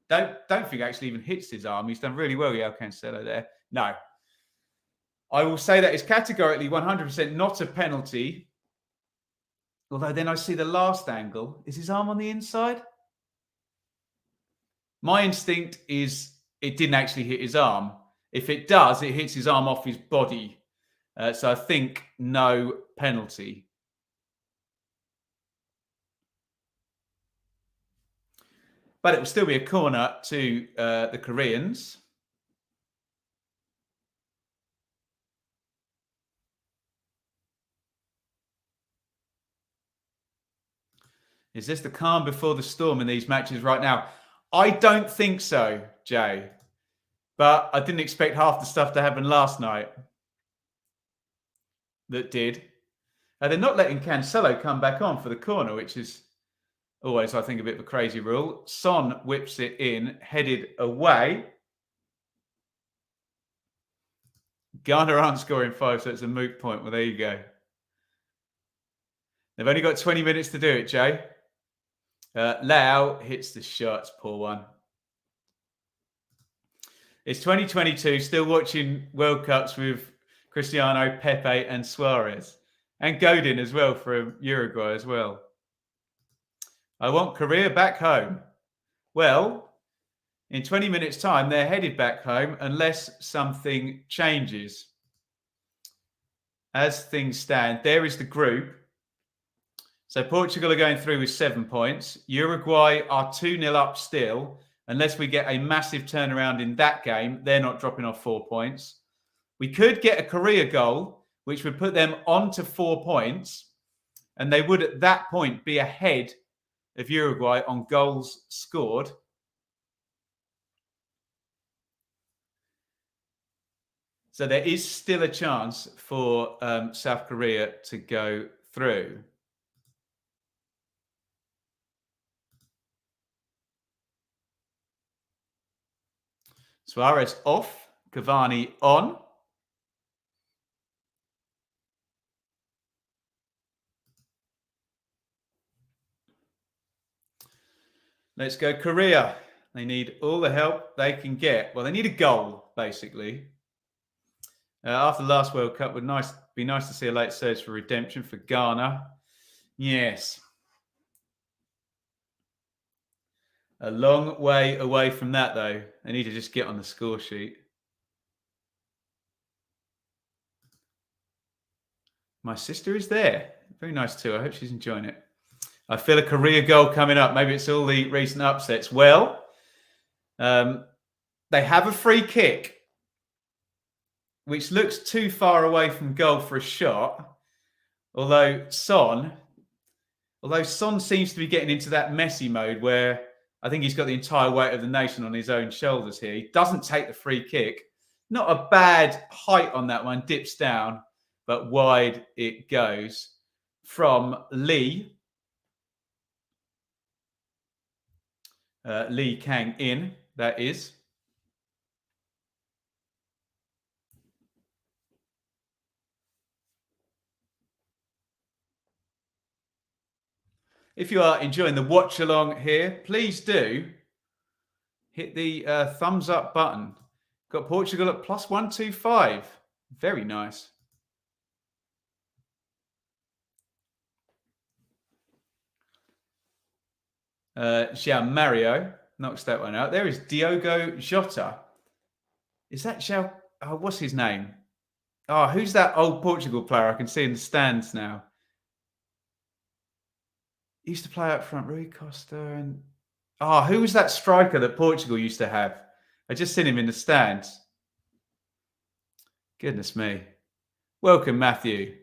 Don't think actually even hits his arm. He's done really well, João Cancelo there. No. I will say that it's categorically 100% not a penalty. Although then I see the last angle. Is his arm on the inside? My instinct is it didn't actually hit his arm. If it does, it hits his arm off his body. So I think no penalty. But it will still be a corner to the Koreans. Is this the calm before the storm in these matches right now? I don't think so, Jay. But I didn't expect half the stuff to happen last night that did. They're not letting Cancelo come back on for the corner, which is always, I think, a bit of a crazy rule. Son whips it in, headed away. Ghana aren't scoring 5, so it's a moot point. Well, there you go. They've only got 20 minutes to do it, Jay. Leao hits the shots, poor one. It's 2022, still watching World Cups with Cristiano, Pepe and Suarez. And Godin as well from Uruguay as well. I want Korea back home. Well, in 20 minutes' time, they're headed back home unless something changes. As things stand, there is the group. So Portugal are going through with 7 points. Uruguay are 2-0 up still. Unless we get a massive turnaround in that game, they're not dropping off 4 points. We could get a Korea goal, which would put them on to 4 points. and they would at that point be ahead of Uruguay on goals scored. So there is still a chance for South Korea to go through. Suarez off, Cavani on. Let's go Korea. They need all the help they can get. Well, they need a goal, basically. After the last World Cup, would be nice to see a late surge for redemption for Ghana. Yes. A long way away from that, though. They need to just get on the score sheet. My sister is there. Very nice too. I hope she's enjoying it. I feel a Korea goal coming up. Maybe it's all the recent upsets. Well, they have a free kick, which looks too far away from goal for a shot. Although Son seems to be getting into that messy mode where I think he's got the entire weight of the nation on his own shoulders here. He doesn't take the free kick. Not a bad height on that one. Dips down, but wide it goes from Lee. Lee Kang In, that is. If you are enjoying the watch along here, please do hit the thumbs up button. Got Portugal at +125. Very nice. Xiao Mario knocks that one out. There is Diogo Jota. Is that Xiao? Oh, what's his name? Oh, who's that old Portugal player I can see in the stands now? He used to play up front, Rui Costa, and who was that striker that Portugal used to have? I just seen him in the stands. Goodness me. Welcome, Matthew.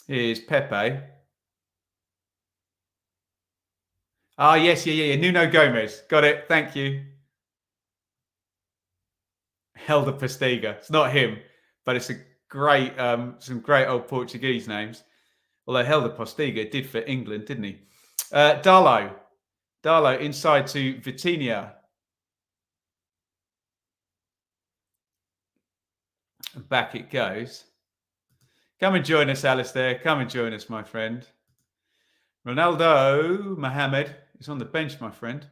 Here's Pepe. Yes, yeah. Nuno Gomez. Got it. Thank you. Helder Postiga. It's not him, but it's a great, some great old Portuguese names. Although Helder Postiga did for England, didn't he? Darlow inside to Vitinha. Back it goes. Come and join us, Alistair. Come and join us, my friend. Ronaldo Mohamed is on the bench, my friend.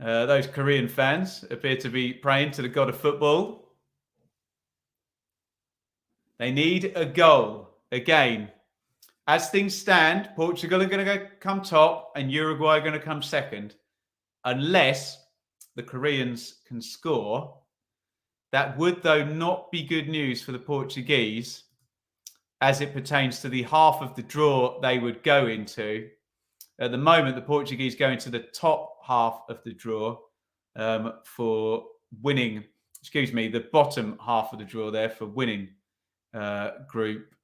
Those Korean fans appear to be praying to the god of football. They need a goal. Again, as things stand, Portugal are going to come top and Uruguay are going to come second. Unless the Koreans can score. That would, though, not be good news for the Portuguese as it pertains to the half of the draw they would go into. At the moment, the Portuguese go into the top half of the draw for winning, the bottom half of the draw there for winning Group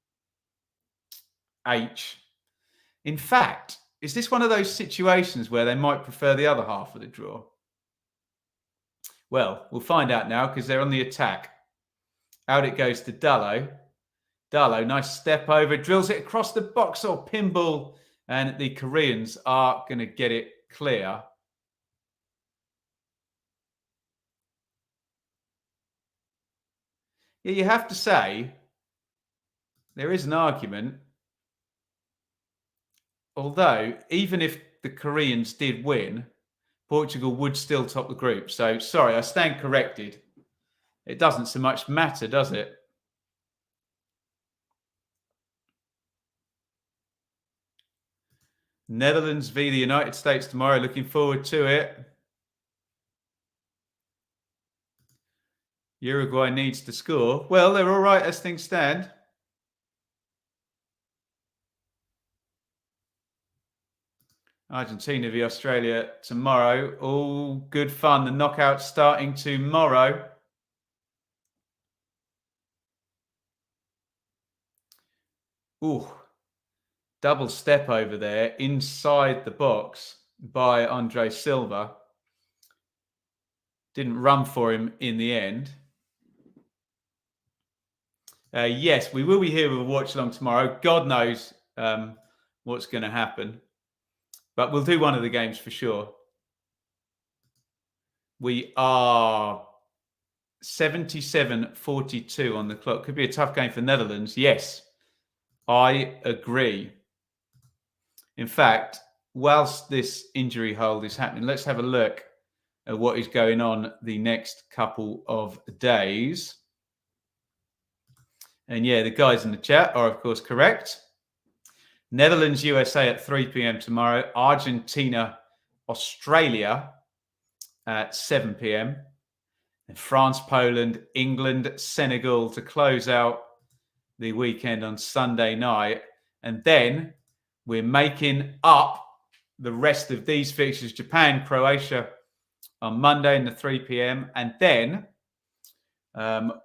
H. In fact, is this one of those situations where they might prefer the other half of the draw? Well, we'll find out now because they're on the attack. Out it goes to Dalot. Dalot, nice step over, drills it across the box or pinball, and the Koreans are going to get it clear. Yeah, you have to say, there is an argument. Although, even if the Koreans did win, Portugal would still top the group. So, sorry, I stand corrected. It doesn't so much matter, does it? Netherlands v the United States tomorrow. Looking forward to it. Uruguay needs to score. Well, they're all right as things stand. Argentina v Australia tomorrow. All good fun. The knockout starting tomorrow. Ooh, double step over there inside the box by Andre Silva. Didn't run for him in the end. Yes, we will be here with a watch along tomorrow. God knows what's going to happen. But we'll do one of the games for sure. We are 77-42 on the clock. Could be a tough game for Netherlands. Yes, I agree. In fact, whilst this injury hold is happening, let's have a look at what is going on the next couple of days. And yeah, the guys in the chat are, of course, correct. Netherlands, USA at 3 p.m. tomorrow. Argentina, Australia at 7 p.m. And France, Poland, England, Senegal to close out the weekend on Sunday night. And then we're making up the rest of these fixtures. Japan, Croatia on Monday in the 3 p.m. And then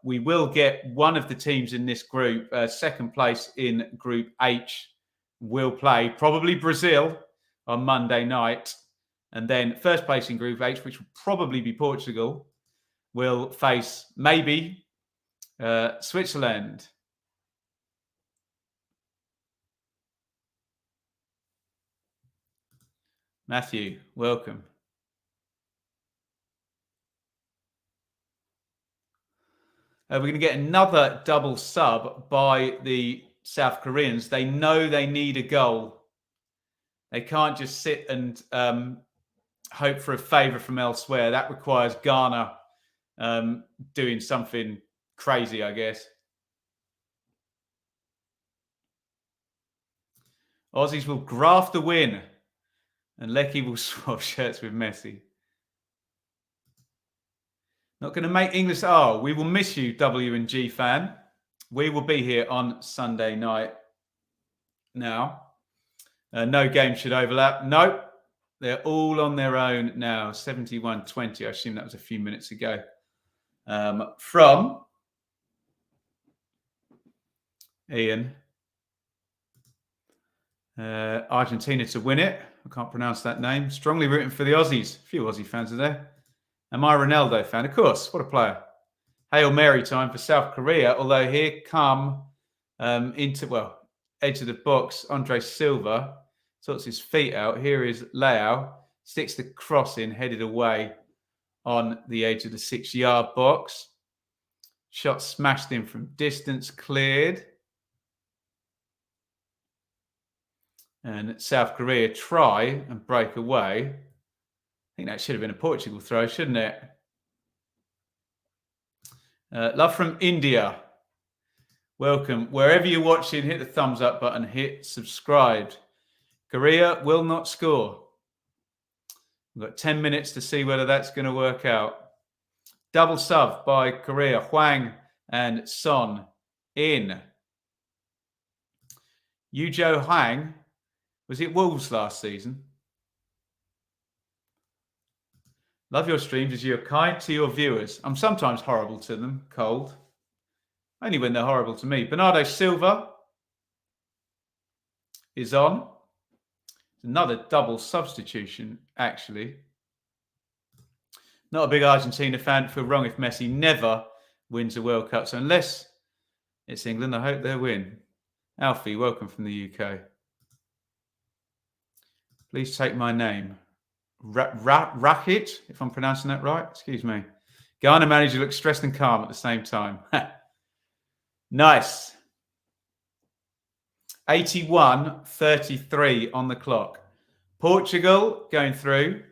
we will get one of the teams in this group, second place in Group H, will play probably Brazil on Monday night. And then first place in Group H, which will probably be Portugal, will face maybe Switzerland. Matthew, welcome. We're going to get another double sub by the South Koreans. They know they need a goal. They can't just sit and hope for a favour from elsewhere. That requires Ghana doing something crazy, I guess. Aussies will graft the win, and Lecky will swap shirts with Messi. Not going to make English. Oh, we will miss you, W&G fan. We will be here on Sunday night. Now, no game should overlap. Nope. They're all on their own now. 71-20. I assume that was a few minutes ago. From Ian. Argentina to win it. I can't pronounce that name. Strongly rooting for the Aussies. A few Aussie fans are there. Am I a Ronaldo fan? Of course. What a player. Hail Mary time for South Korea. Although here come edge of the box, Andre Silva sorts his feet out. Here is Leao. Sticks the cross in, headed away on the edge of the 6-yard box. Shot smashed in from distance, cleared. And South Korea try and break away. I think that should have been a Portugal throw, shouldn't it? Love from India. Welcome. Wherever you're watching, hit the thumbs up button, hit subscribe. Korea will not score. We've got 10 minutes to see whether that's going to work out. Double sub by Korea. Hwang and Son in. Yujo Hwang. Was it Wolves last season? Love your streams as you're kind to your viewers. I'm sometimes horrible to them, cold. Only when they're horrible to me. Bernardo Silva is on. Another double substitution, actually. Not a big Argentina fan. Feel wrong if Messi never wins a World Cup. So unless it's England, I hope they'll win. Alfie, welcome from the UK. Please take my name. Rakit, if I'm pronouncing that right. Excuse me. Ghana manager looks stressed and calm at the same time. Nice. 81-33 on the clock. Portugal going through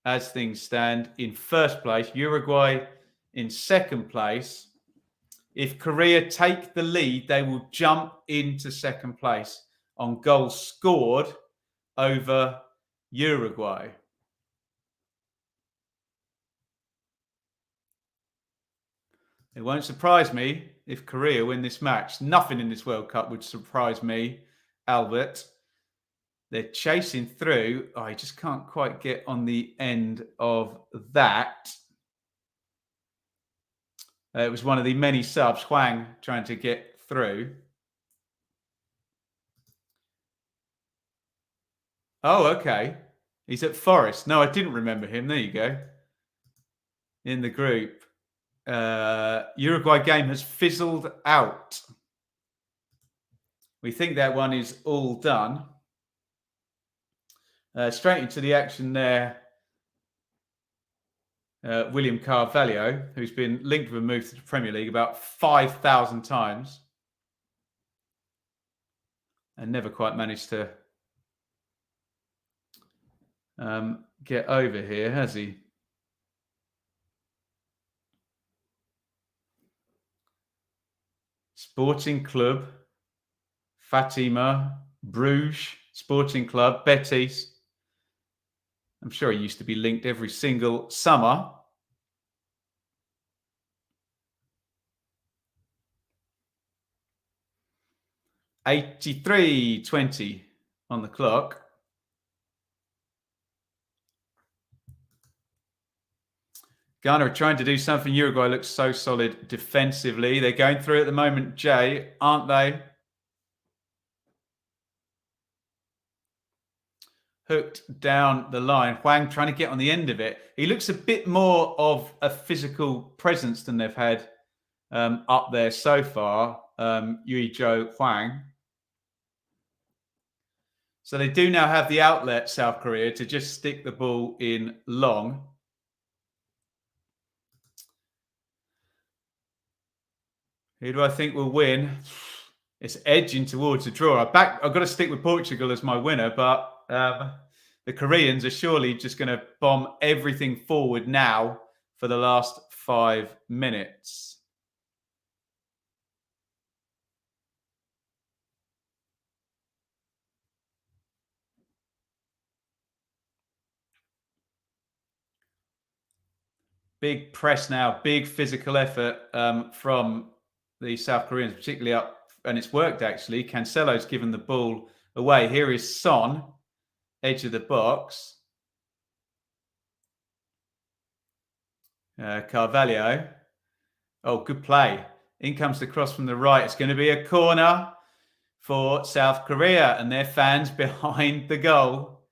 as things stand in first place. Uruguay in second place. If Korea take the lead, they will jump into second place on goals scored over Uruguay. It won't surprise me if Korea win this match. Nothing in this World Cup would surprise me, Albert. They're chasing through. Oh, I just can't quite get on the end of that. It was one of the many subs, Huang, trying to get through. Oh, okay. He's at Forest. No, I didn't remember him. There you go. In the group. Uruguay game has fizzled out. We think that one is all done. Straight into the action there. William Carvalho, who's been linked with a move to the Premier League about 5,000 times and never quite managed to get over here, has he? Sporting Club, Fatima, Bruges, Sporting Club, Betis. I'm sure he used to be linked every single summer. $83.20 on the clock. Ghana are trying to do something. Uruguay looks so solid defensively. They're going through at the moment, Jay, aren't they? Hooked down the line. Huang trying to get on the end of it. He looks a bit more of a physical presence than they've had up there so far. Yui Jo Huang. So they do now have the outlet, South Korea, to just stick the ball in long. Who do I think will win? It's edging towards a draw. I've got to stick with Portugal as my winner, but the Koreans are surely just going to bomb everything forward now for the last 5 minutes. Big press now, big physical effort from the South Koreans, particularly up, and it's worked actually. Cancelo's given the ball away. Here is Son, edge of the box. Carvalho. Oh, good play. In comes the cross from the right. It's going to be a corner for South Korea and their fans behind the goal.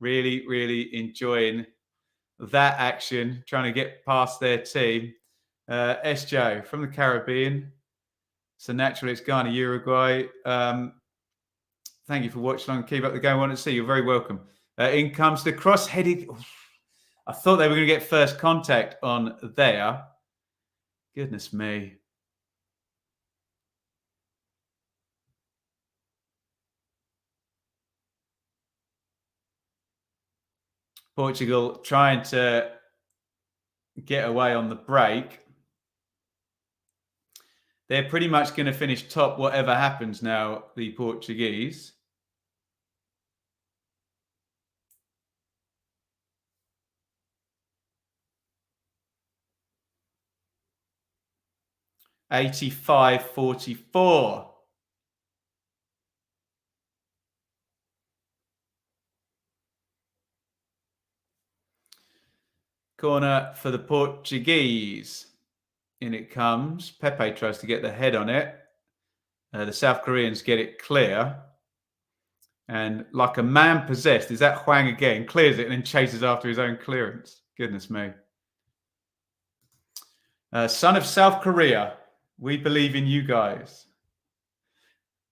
Really, really enjoying that action, trying to get past their team. SJ from the Caribbean. So naturally, it's Ghana, Uruguay. Thank you for watching along. Keep up the game. I want to see you. You're very welcome. In comes the cross-headed. I thought they were going to get first contact on there. Goodness me. Portugal trying to get away on the break. They're pretty much going to finish top whatever happens now, the Portuguese. $85.44. Corner for the Portuguese. In it comes. Pepe tries to get the head on it. The South Koreans get it clear. And like a man possessed, is that Huang again? Clears it and then chases after his own clearance. Goodness me. Son of South Korea, we believe in you guys.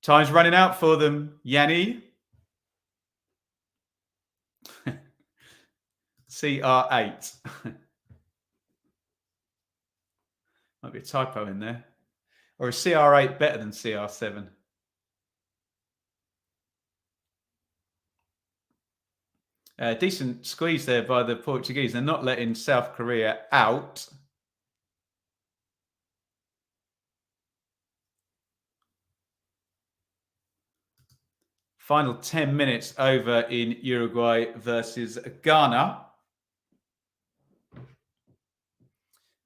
Time's running out for them, Yanni. CR8. Might be a typo in there. Or is CR8 better than CR7? Decent squeeze there by the Portuguese. They're not letting South Korea out. Final 10 minutes over in Uruguay versus Ghana.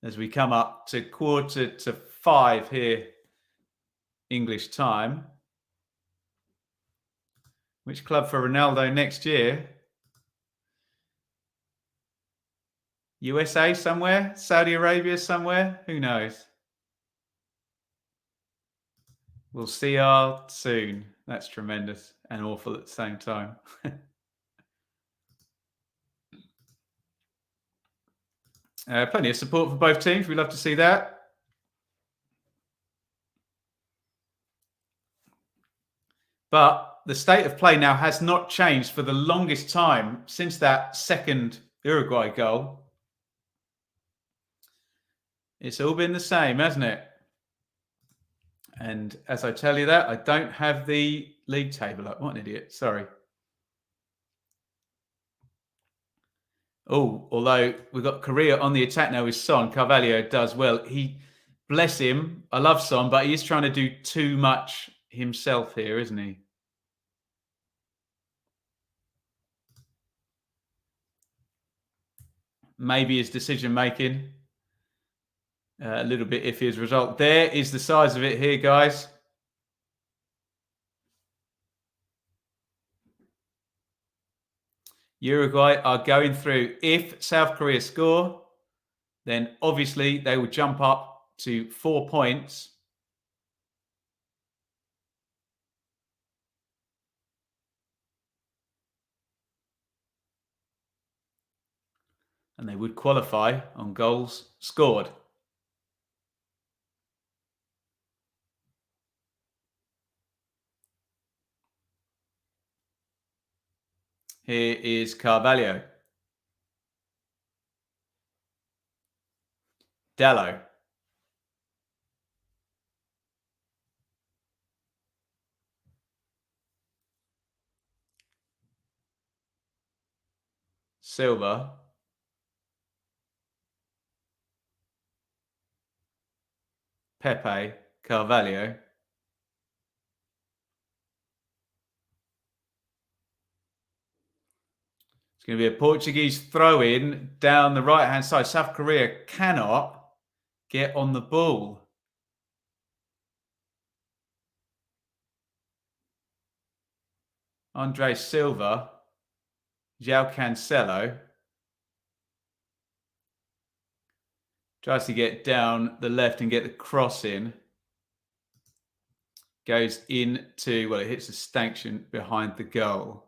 As we come up to 4:45 here, English time. Which club for Ronaldo next year? USA somewhere? Saudi Arabia somewhere? Who knows? We'll see her soon. That's tremendous and awful at the same time. Plenty of support for both teams. We love to see that. But the state of play now has not changed for the longest time since that second Uruguay goal. It's all been the same, hasn't it? And as I tell you that, I don't have the league table up. What an idiot. Sorry. Oh, although we've got Korea on the attack now with Son. Carvalho does well. Bless him. I love Son, but he is trying to do too much himself here, isn't he? Maybe his decision making a little bit iffy as a result. There is the size of it here, guys. Uruguay are going through. If South Korea score, then obviously they will jump up to 4 points. And they would qualify on goals scored. Here is Carvalho. Dallo. Silva. Pepe. Carvalho. It's going to be a Portuguese throw-in down the right-hand side. South Korea cannot get on the ball. Andre Silva. João Cancelo. Tries to get down the left and get the cross in. Goes into, well, it hits the stanchion behind the goal.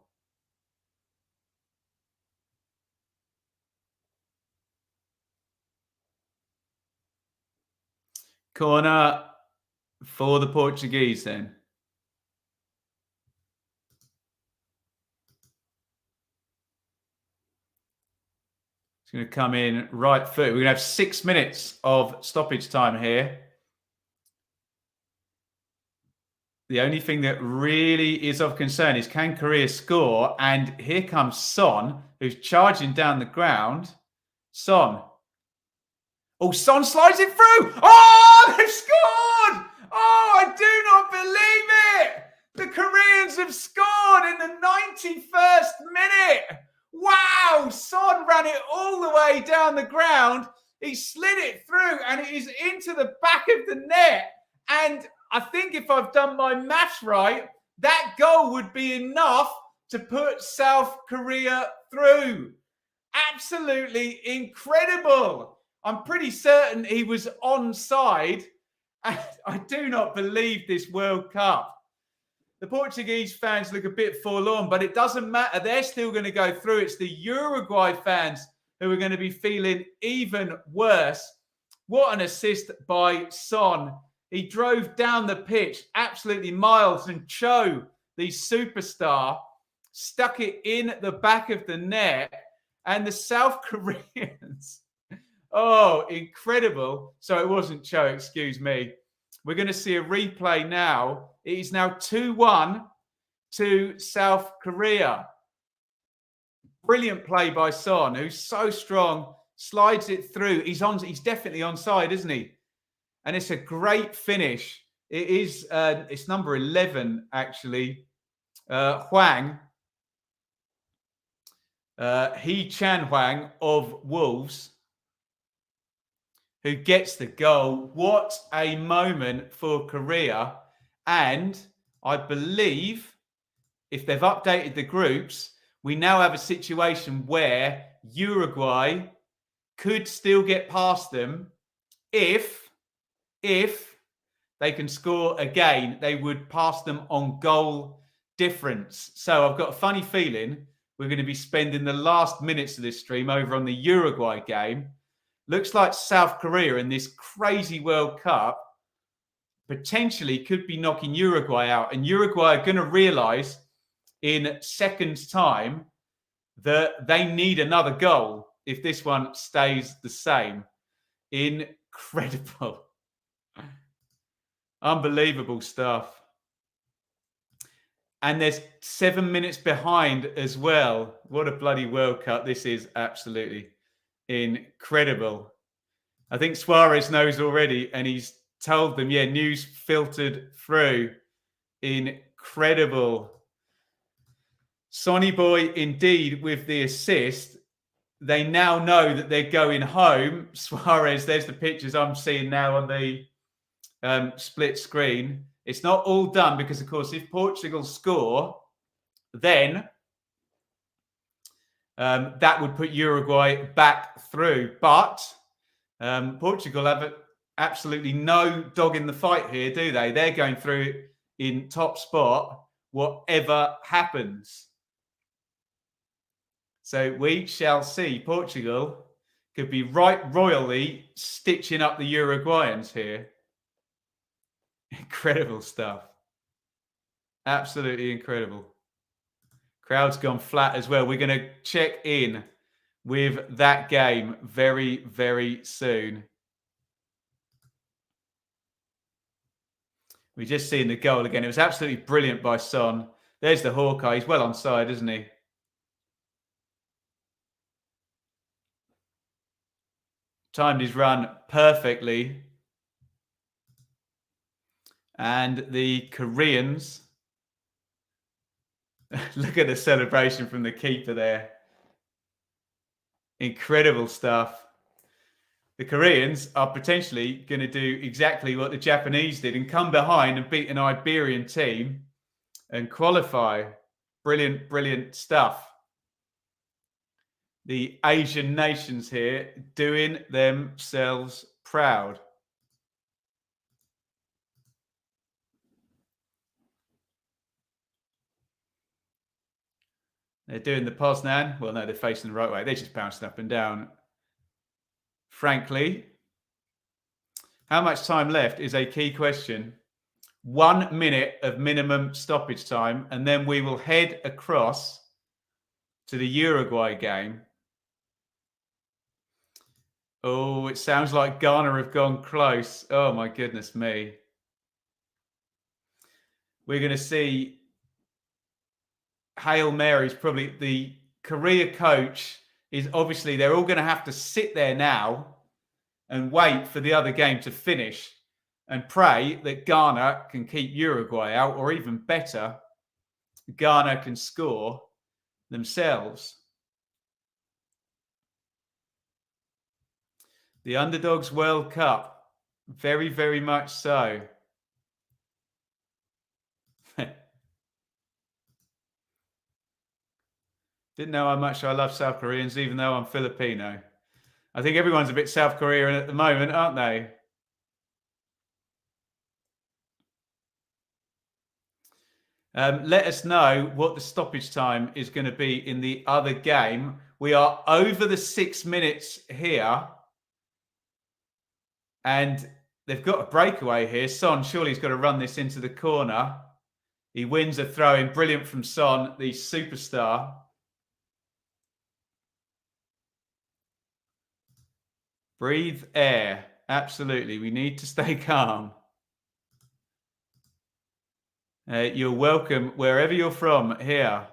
Corner for the Portuguese then. It's going to come in right foot. We're going to have 6 minutes of stoppage time here. The only thing that really is of concern is, can Korea score? And here comes Son, who's charging down the ground. Son. Oh, Son slides it through. Oh, they've scored. Oh, I do not believe it. The Koreans have scored in the 91st minute. Wow, Son ran it all the way down the ground. He slid it through and it is into the back of the net. And I think if I've done my maths right, that goal would be enough to put South Korea through. Absolutely incredible. I'm pretty certain he was onside. And I do not believe this World Cup. The Portuguese fans look a bit forlorn, but it doesn't matter. They're still going to go through. It's the Uruguay fans who are going to be feeling even worse. What an assist by Son. He drove down the pitch absolutely miles, and Cho, the superstar, stuck it in the back of the net. And the South Koreans, oh, incredible. So it wasn't Cho, excuse me. We're going to see a replay now. It is now 2-1 to South Korea. Brilliant play by Son, who's so strong, slides it through. He's definitely onside, isn't he? And it's a great finish. It is, it's number 11, actually. Hwang. Chan Hwang of Wolves, who gets the goal. What a moment for Korea. And I believe if they've updated the groups, we now have a situation where Uruguay could still get past them if they can score again. They would pass them on goal difference. So I've got a funny feeling we're going to be spending the last minutes of this stream over on the Uruguay game. Looks like South Korea in this crazy World Cup potentially could be knocking Uruguay out. And Uruguay are going to realise in seconds' time that they need another goal if this one stays the same. Incredible. Unbelievable stuff. And there's 7 minutes behind as well. What a bloody World Cup. This is absolutely incredible. I think Suarez knows already, and he's told them, yeah, news filtered through. Incredible. Sonny Boy, indeed, with the assist. They now know that they're going home. Suarez, there's the pictures I'm seeing now on the split screen. It's not all done because, of course, if Portugal score, then that would put Uruguay back through. But Portugal have absolutely no dog in the fight here, do they? They're going through in top spot, whatever happens. So we shall see. Portugal could be right royally stitching up the Uruguayans here. Incredible stuff. Absolutely incredible. Crowd's gone flat as well. We're going to check in with that game very, very soon. We're just seeing the goal again. It was absolutely brilliant by Son. There's the Hawkeye. He's well onside, isn't he? Timed his run perfectly. And the Koreans, look at the celebration from the keeper there. Incredible stuff. The Koreans are potentially going to do exactly what the Japanese did and come behind and beat an Iberian team and qualify. Brilliant, brilliant stuff. The Asian nations here doing themselves proud. They're doing the Poznan. Well, no, they're facing the right way. They're just bouncing up and down. Frankly, how much time left is a key question. 1 minute of minimum stoppage time, and then we will head across to the Uruguay game. Oh, it sounds like Ghana have gone close. Oh, my goodness me. We're going to see Hail Mary's probably the Korea coach is obviously they're all going to have to sit there now and wait for the other game to finish and pray that Ghana can keep Uruguay out, or even better, Ghana can score themselves. The Underdogs World Cup. Very, very much so. Didn't know how much I love South Koreans, even though I'm Filipino. I think everyone's a bit South Korean at the moment, aren't they? Let us know what the stoppage time is going to be in the other game. We are over the 6 minutes here. And they've got a breakaway here. Son, surely he's got to run this into the corner. He wins a throw-in. Brilliant from Son, the superstar. Breathe air. Absolutely. We need to stay calm. You're welcome wherever you're from here.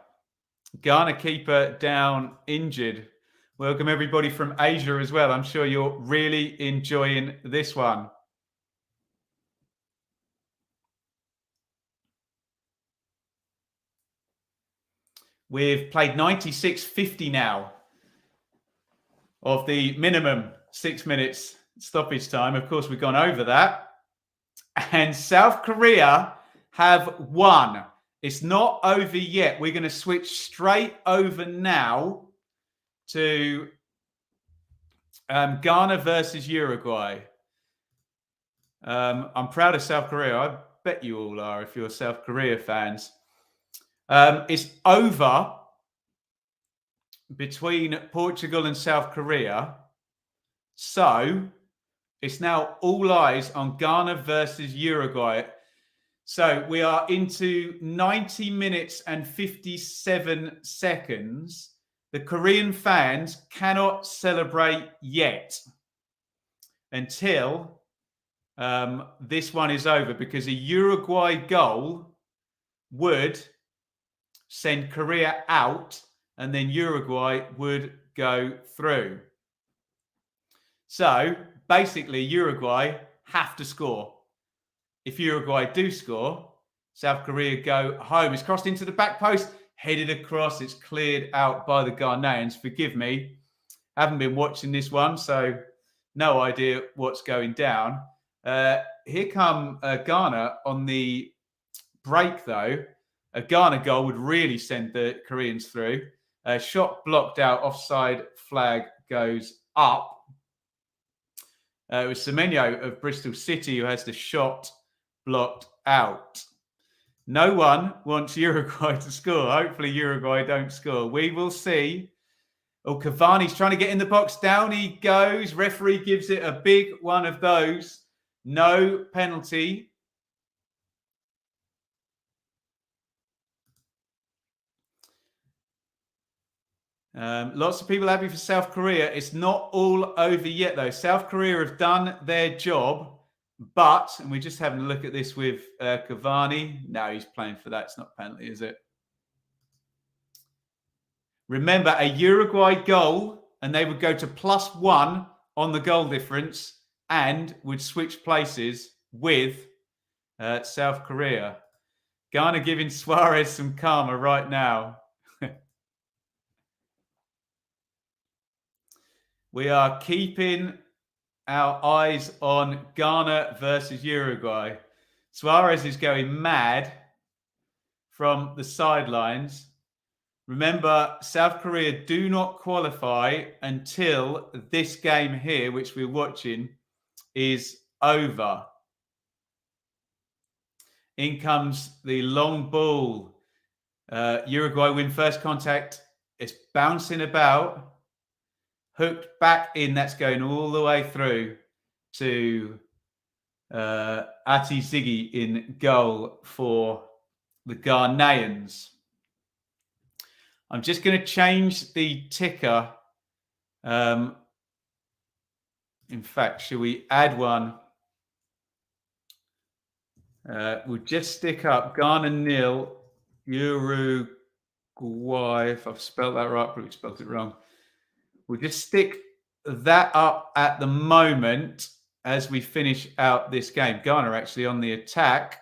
Ghana keeper down, injured. Welcome everybody from Asia as well. I'm sure you're really enjoying this one. We've played 96.50 now of the minimum 6 minutes stoppage time. Of course, we've gone over that. And South Korea have won. It's not over yet. We're going to switch straight over now to Ghana versus Uruguay. I'm proud of South Korea. I bet you all are if you're South Korea fans. It's over between Portugal and South Korea. So it's now all eyes on Ghana versus Uruguay. So we are into 90 minutes and 57 seconds. The Korean fans cannot celebrate yet until this one is over, because a Uruguay goal would send Korea out and then Uruguay would go through. So basically Uruguay have to score. If Uruguay do score, South Korea go home. It's crossed into the back post, headed across. It's cleared out by the Ghanaians. Forgive me, haven't been watching this one, so no idea what's going down. Here come Ghana on the break, though. A Ghana goal would really send the Koreans through. Shot blocked out, offside flag goes up. It was Semenyo of Bristol City who has the shot blocked out. No one wants Uruguay to score. Hopefully Uruguay don't score. We will see. Oh, Cavani's trying to get in the box. Down he goes. Referee gives it a big one of those. No penalty. Lots of people happy for South Korea. It's not all over yet, though. South Korea have done their job, but, and we're just having a look at this with Cavani. No, he's playing for that. It's not a penalty, is it? Remember, a Uruguay goal, and they would go to +1 on the goal difference and would switch places with South Korea. Ghana giving Suarez some karma right now. We are keeping our eyes on Ghana versus Uruguay. Suarez is going mad from the sidelines. Remember, South Korea do not qualify until this game here, which we're watching, is over. In comes the long ball. Uruguay win first contact. It's bouncing about. Hooked back in. That's going all the way through to Ati Ziggy in goal for the Ghanaians. I'm just going to change the ticker. In fact, should we add one? We'll just stick up Ghana 0, Uruguay. If I've spelled that right, probably spelled it wrong. We'll just stick that up at the moment as we finish out this game. Ghana actually on the attack,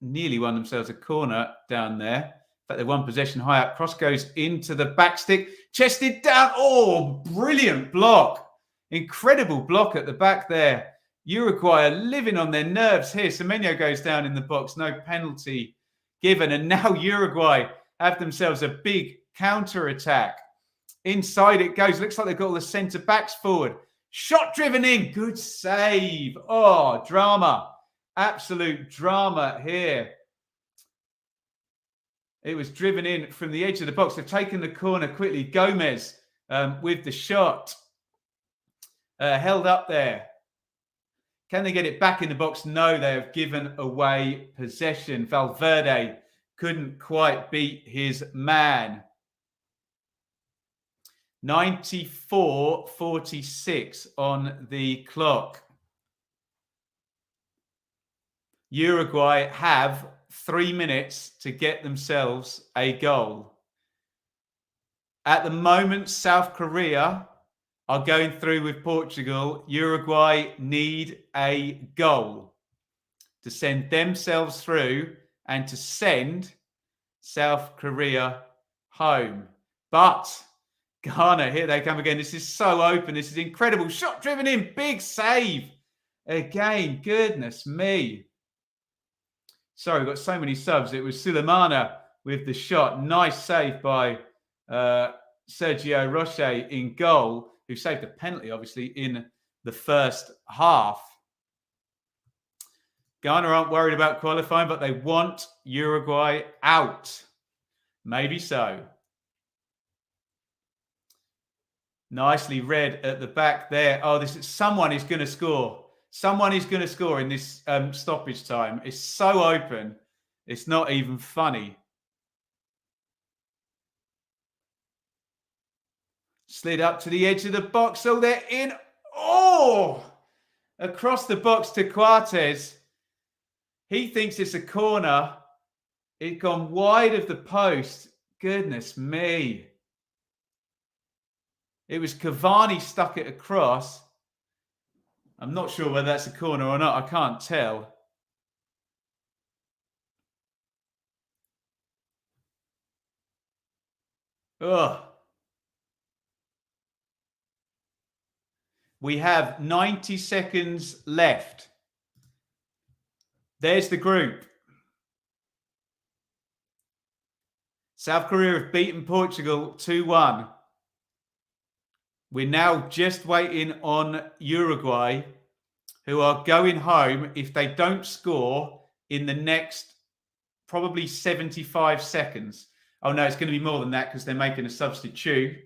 nearly won themselves a corner down there. In fact, they won possession high up. Cross goes into the back stick, chested down. Oh, brilliant block. Incredible block at the back there. Uruguay are living on their nerves here. Semenyo goes down in the box. No penalty given. And now Uruguay have themselves a big counter-attack. Inside it goes. Looks like they've got all the centre-backs forward. Shot driven in. Good save. Oh, drama. Absolute drama here. It was driven in from the edge of the box. They've taken the corner quickly. Gomez with the shot. Held up there. Can they get it back in the box? No, they have given away possession. Valverde couldn't quite beat his man. 94:46 on the clock. Uruguay have 3 minutes to get themselves a goal. At the moment, South Korea are going through with Portugal. Uruguay need a goal to send themselves through and to send South Korea home. But Ghana, here they come again. This is so open. This is incredible. Shot driven in. Big save. Again, goodness me. Sorry, we've got so many subs. It was Sulemana with the shot. Nice save by Sergio Roche in goal, who saved a penalty, obviously, in the first half. Ghana aren't worried about qualifying, but they want Uruguay out. Maybe so. Nicely read at the back there. Oh, someone is going to score. Someone is going to score in this stoppage time. It's so open. It's not even funny. Slid up to the edge of the box. Oh, they're in. Oh! Across the box to Quartes. He thinks it's a corner. It's gone wide of the post. Goodness me. It was Cavani stuck it across. I'm not sure whether that's a corner or not. I can't tell. Ugh. We have 90 seconds left. There's the group. South Korea have beaten Portugal 2-1. We're now just waiting on Uruguay, who are going home if they don't score in the next probably 75 seconds. Oh, no, it's going to be more than that because they're making a substitution,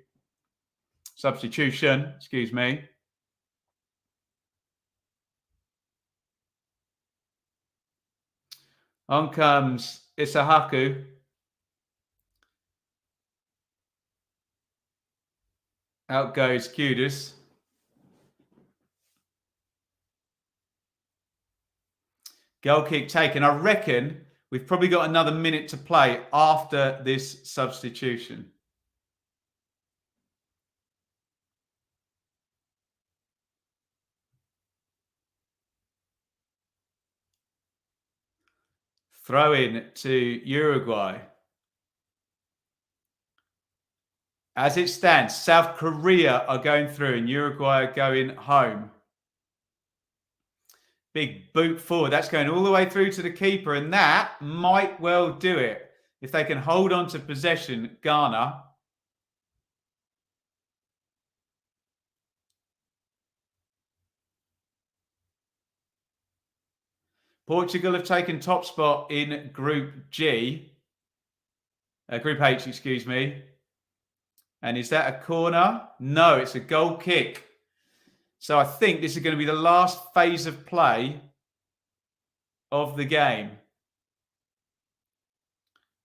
excuse me. On comes Isahaku. Out goes Kudus. Goal kick taken. I reckon we've probably got another minute to play after this substitution. Throw in to Uruguay. As it stands, South Korea are going through and Uruguay are going home. Big boot forward. That's going all the way through to the keeper, and that might well do it. If they can hold on to possession, Ghana. Portugal have taken top spot in Group G. Group H, excuse me. And is that a corner? No, it's a goal kick. So I think this is going to be the last phase of play of the game.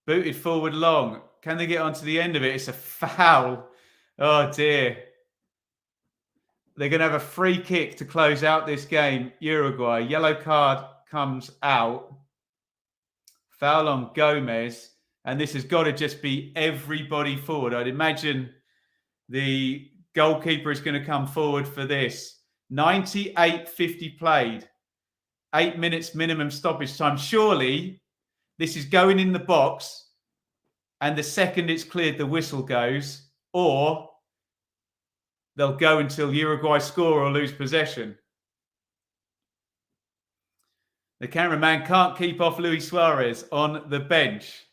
Booted forward long. Can they get onto the end of it? It's a foul. Oh, dear. They're going to have a free kick to close out this game. Uruguay. Yellow card comes out. Foul on Gomez. And this has got to just be everybody forward. I'd imagine the goalkeeper is going to come forward for this. 98:50 played. 8 minutes minimum stoppage time. Surely this is going in the box, and the second it's cleared, the whistle goes, or they'll go until Uruguay score or lose possession. The cameraman can't keep off Luis Suarez on the bench.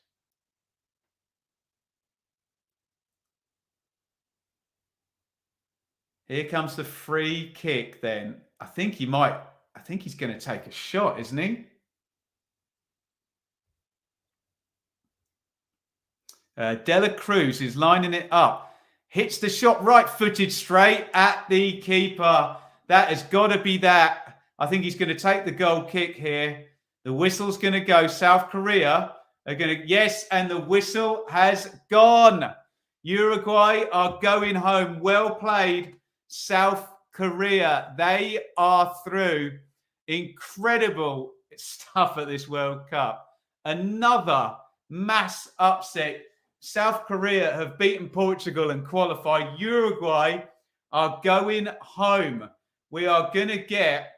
Here comes the free kick then. I think he's going to take a shot, isn't he? De La Cruz is lining it up. Hits the shot right-footed straight at the keeper. That has got to be that. I think he's going to take the goal kick here. The whistle's going to go. South Korea are going to... Yes, and the whistle has gone. Uruguay are going home. Well played, South Korea. They are through. Incredible stuff at this World Cup. Another mass upset. South Korea have beaten Portugal and qualified. Uruguay are going home. We are going to get...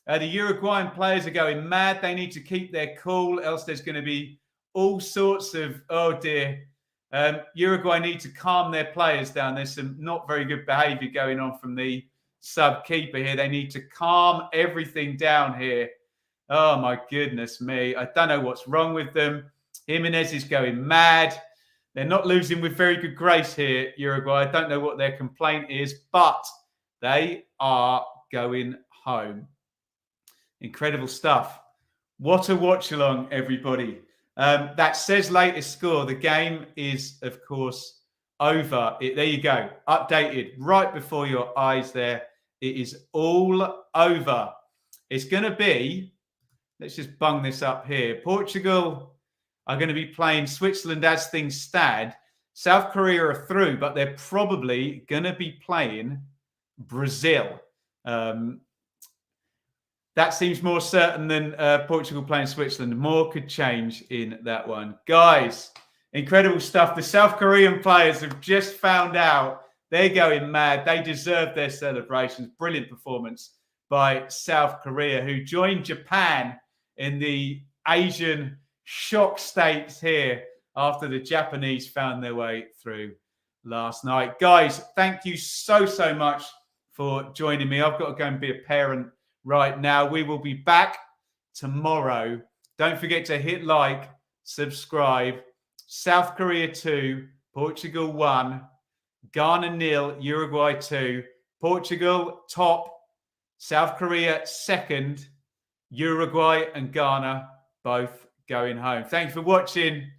the Uruguayan players are going mad. They need to keep their cool, else there's going to be all sorts of... Oh, dear. Uruguay need to calm their players down. There's some not very good behaviour going on from the sub-keeper here. They need to calm everything down here. Oh, my goodness me. I don't know what's wrong with them. Jimenez is going mad. They're not losing with very good grace here, Uruguay. I don't know what their complaint is, but they are going home. Incredible stuff. What a watch along, everybody. That says latest score. The game is, of course, over. There you go. Updated right before your eyes there. It is all over. It's going to be, let's just bung this up here. Portugal are going to be playing Switzerland as things stand. South Korea are through, but they're probably going to be playing Brazil. That seems more certain than Portugal playing Switzerland. More could change in that one. Guys, incredible stuff. The South Korean players have just found out they're going mad. They deserve their celebrations. Brilliant performance by South Korea, who joined Japan in the Asian shock states here after the Japanese found their way through last night. Guys, thank you so much for joining me. I've got to go and be a parent right now. We will be back tomorrow. Don't forget to hit like, subscribe. South Korea 2, Portugal 1, Ghana 0, Uruguay 2, Portugal top, South Korea second, Uruguay and Ghana both going home. Thanks for watching.